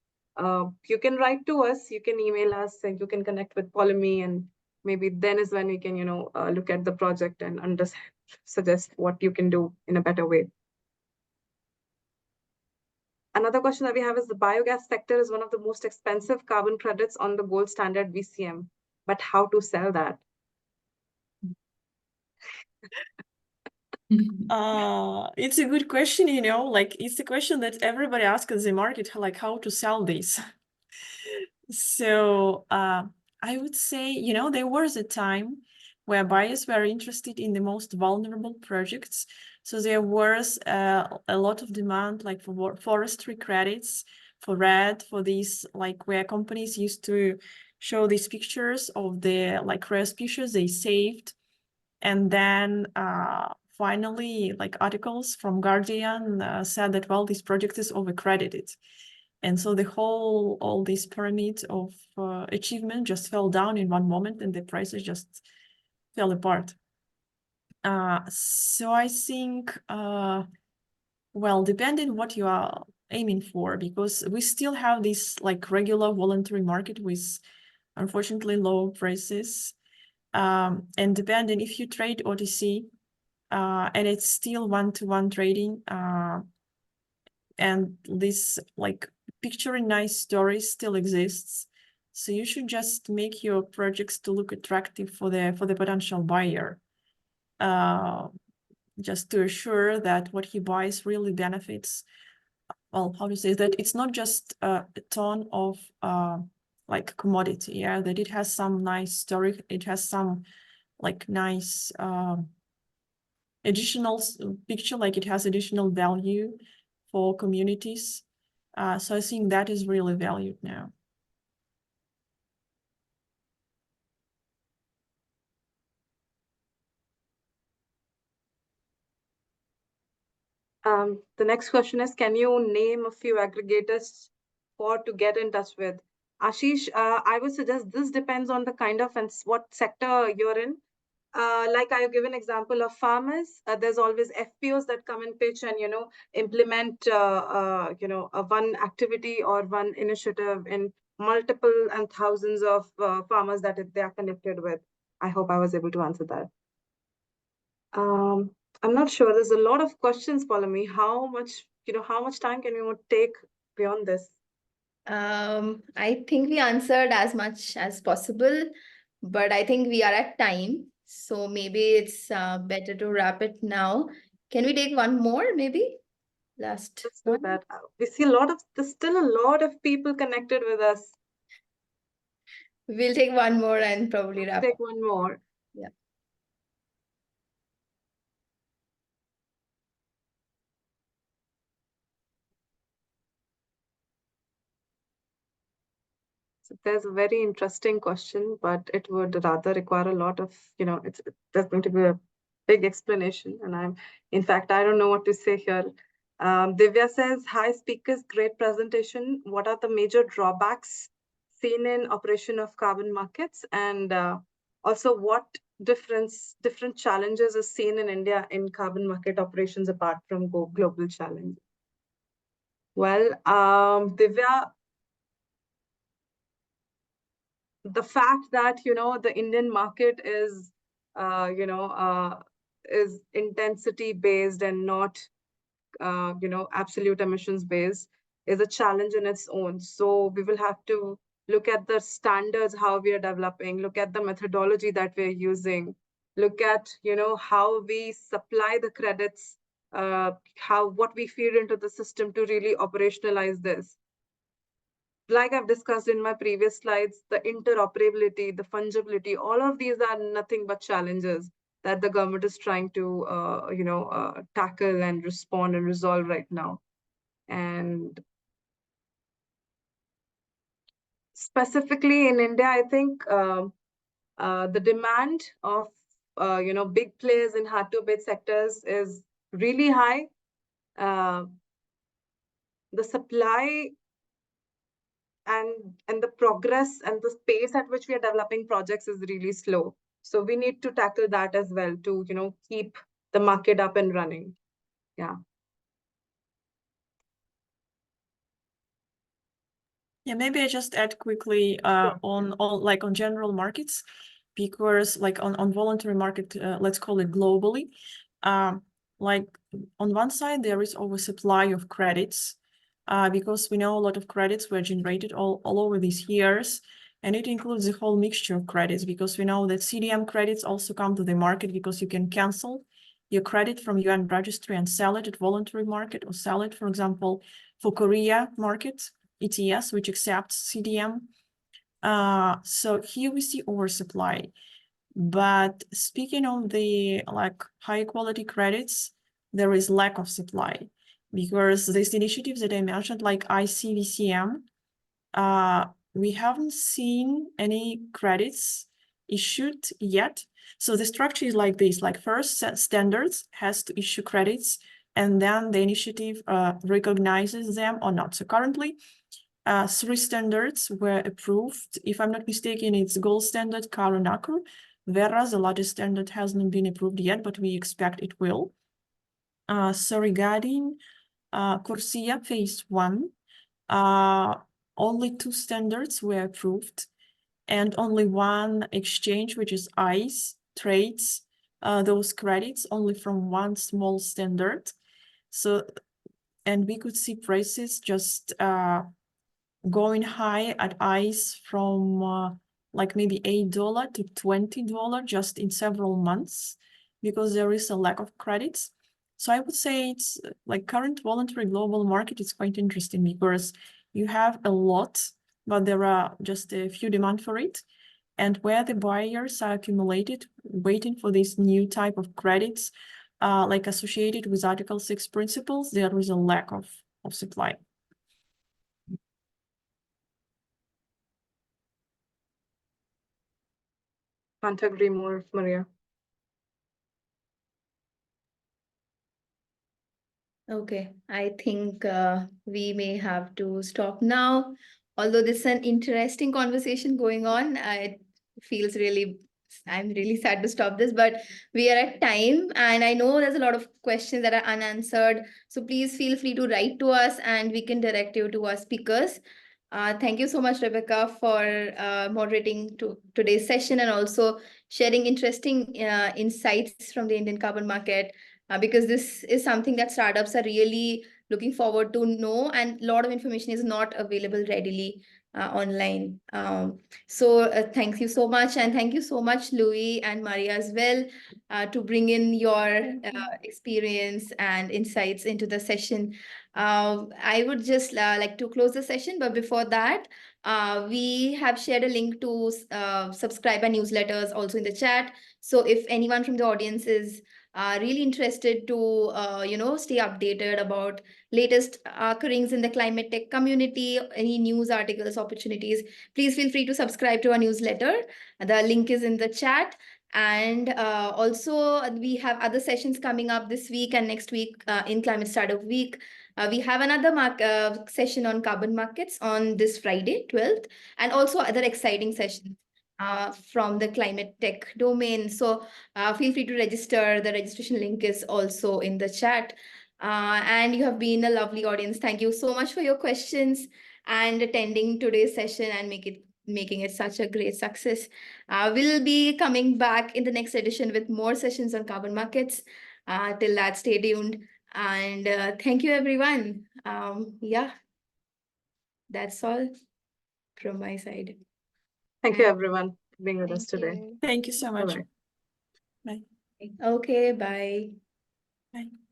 you can write to us, you can email us, and you can connect with Polyme, and maybe then is when we can look at the project and suggest what you can do in a better way. Another question that we have is, the biogas sector is one of the most expensive carbon credits on the gold standard VCM, but how to sell that? It's a good question, like it's a question that everybody asks in the market, like how to sell this. So I would say, there was a time where buyers were interested in the most vulnerable projects. So there was a lot of demand, like for forestry credits, for RED, for these, like where companies used to show these pictures of the like rare species they saved. And then finally, like articles from Guardian said that, well, this project is overcredited. And so all this pyramid of achievement just fell down in one moment and the prices just fell apart. So I think, well, depending what you are aiming for, because we still have this like regular voluntary market with unfortunately low prices. And depending if you trade OTC, and it's still one-to-one trading, and this like picturing nice stories still exists. So you should just make your projects to look attractive for the potential buyer, just to assure that what he buys really benefits. Well, how to say that it's not just a ton of like commodity, yeah, that it has some nice story, it has some like nice additional picture, like it has additional value for communities. So I think that is really valued now. The next question is, can you name a few aggregators to get in touch with? Ashish, I would suggest this depends on the kind of and what sector you're in. Like I give an example of farmers, there's always FPOs that come and pitch and, implement, one activity or one initiative in multiple and thousands of farmers that they are connected with. I hope I was able to answer that. I'm not sure. There's a lot of questions, Polami. How much time can we take beyond this? I think we answered as much as possible, but I think we are at time. So maybe it's better to wrap it now. Can we take one more, maybe? Last Let's do one. that. We see there's still a lot of people connected with us. We'll take one more and probably wrap Take up. one more. Yeah. So there's a very interesting question, but it would rather require a lot of, there's going to be a big explanation. And in fact, I don't know what to say here. Divya says, hi speakers, great presentation. What are the major drawbacks seen in operation of carbon markets? And also what different challenges are seen in India in carbon market operations apart from global challenges? Well, Divya, the fact that the Indian market is is intensity based and not absolute emissions based is a challenge in its own. So we will have to look at the standards, how we are developing, look at the methodology that we're using, look at how we supply the credits, what we feed into the system to really operationalize this. Like I've discussed in my previous slides, the interoperability, the fungibility, all of these are nothing but challenges that the government is trying to, tackle and respond and resolve right now. And specifically in India, I think the demand of, big players in hard-to-abate sectors is really high. The supply and the progress and the pace at which we are developing projects is really slow. So we need to tackle that as well to, keep the market up and running. Yeah. Yeah, maybe I just add quickly on general markets, because like on voluntary market, let's call it globally, like on one side there is oversupply of credits, because we know a lot of credits were generated all over these years, and it includes a whole mixture of credits, because we know that CDM credits also come to the market because you can cancel your credit from UN registry and sell it at voluntary market, or sell it, for example, for Korea market ETS, which accepts CDM. So here we see oversupply. But speaking of the high quality credits, there is lack of supply because these initiatives that I mentioned, like ICVCM, we haven't seen any credits issued yet. So the structure is like this, like first standards has to issue credits and then the initiative recognizes them or not. So currently, 3 standards were approved. If I'm not mistaken, it's gold standard, CAR and ACUR. Whereas the largest standard hasn't been approved yet, but we expect it will. So regarding CORSIA phase 1, only 2 standards were approved and only 1 exchange, which is ICE, trades those credits only from 1 small standard. So, and we could see prices just going high at ICE from like maybe $8 to $20 just in several months because there is a lack of credits. So I would say it's like current voluntary global market is quite interesting because you have a lot, but there are just a few demand for it. And where the buyers are accumulated, waiting for this new type of credits, like associated with Article 6 principles, there is a lack of supply. Can't agree more, Maria. Okay, I think we may have to stop now. Although this is an interesting conversation going on, it feels really, I'm really sad to stop this, but we are at time and I know there's a lot of questions that are unanswered. So please feel free to write to us and we can direct you to our speakers. Thank you so much, Rebecca, for moderating today's session and also sharing interesting insights from the Indian carbon market. Because this is something that startups are really looking forward to know, and a lot of information is not available readily online. So thank you so much, and thank you so much, Louis and Maria as well, to bring in your experience and insights into the session. I would just like to close the session, but before that, we have shared a link to subscribe our newsletters also in the chat. So if anyone from the audience is really interested to stay updated about latest occurrings in the climate tech community, any news articles, opportunities, please feel free to subscribe to our newsletter. The link is in the chat. And also we have other sessions coming up this week and next week in Climate Startup Week. We have another session on carbon markets on this Friday, 12th, and also other exciting sessions from the climate tech domain. So feel free to register. The registration link is also in the chat. And you have been a lovely audience. Thank you so much for your questions and attending today's session and making it such a great success. We'll be coming back in the next edition with more sessions on carbon markets. Till that, stay tuned. And thank you, everyone. Yeah, that's all from my side. Thank you, everyone, for being with us Thank today. you. Thank you so much. Bye-bye. Bye. Okay, bye. Bye.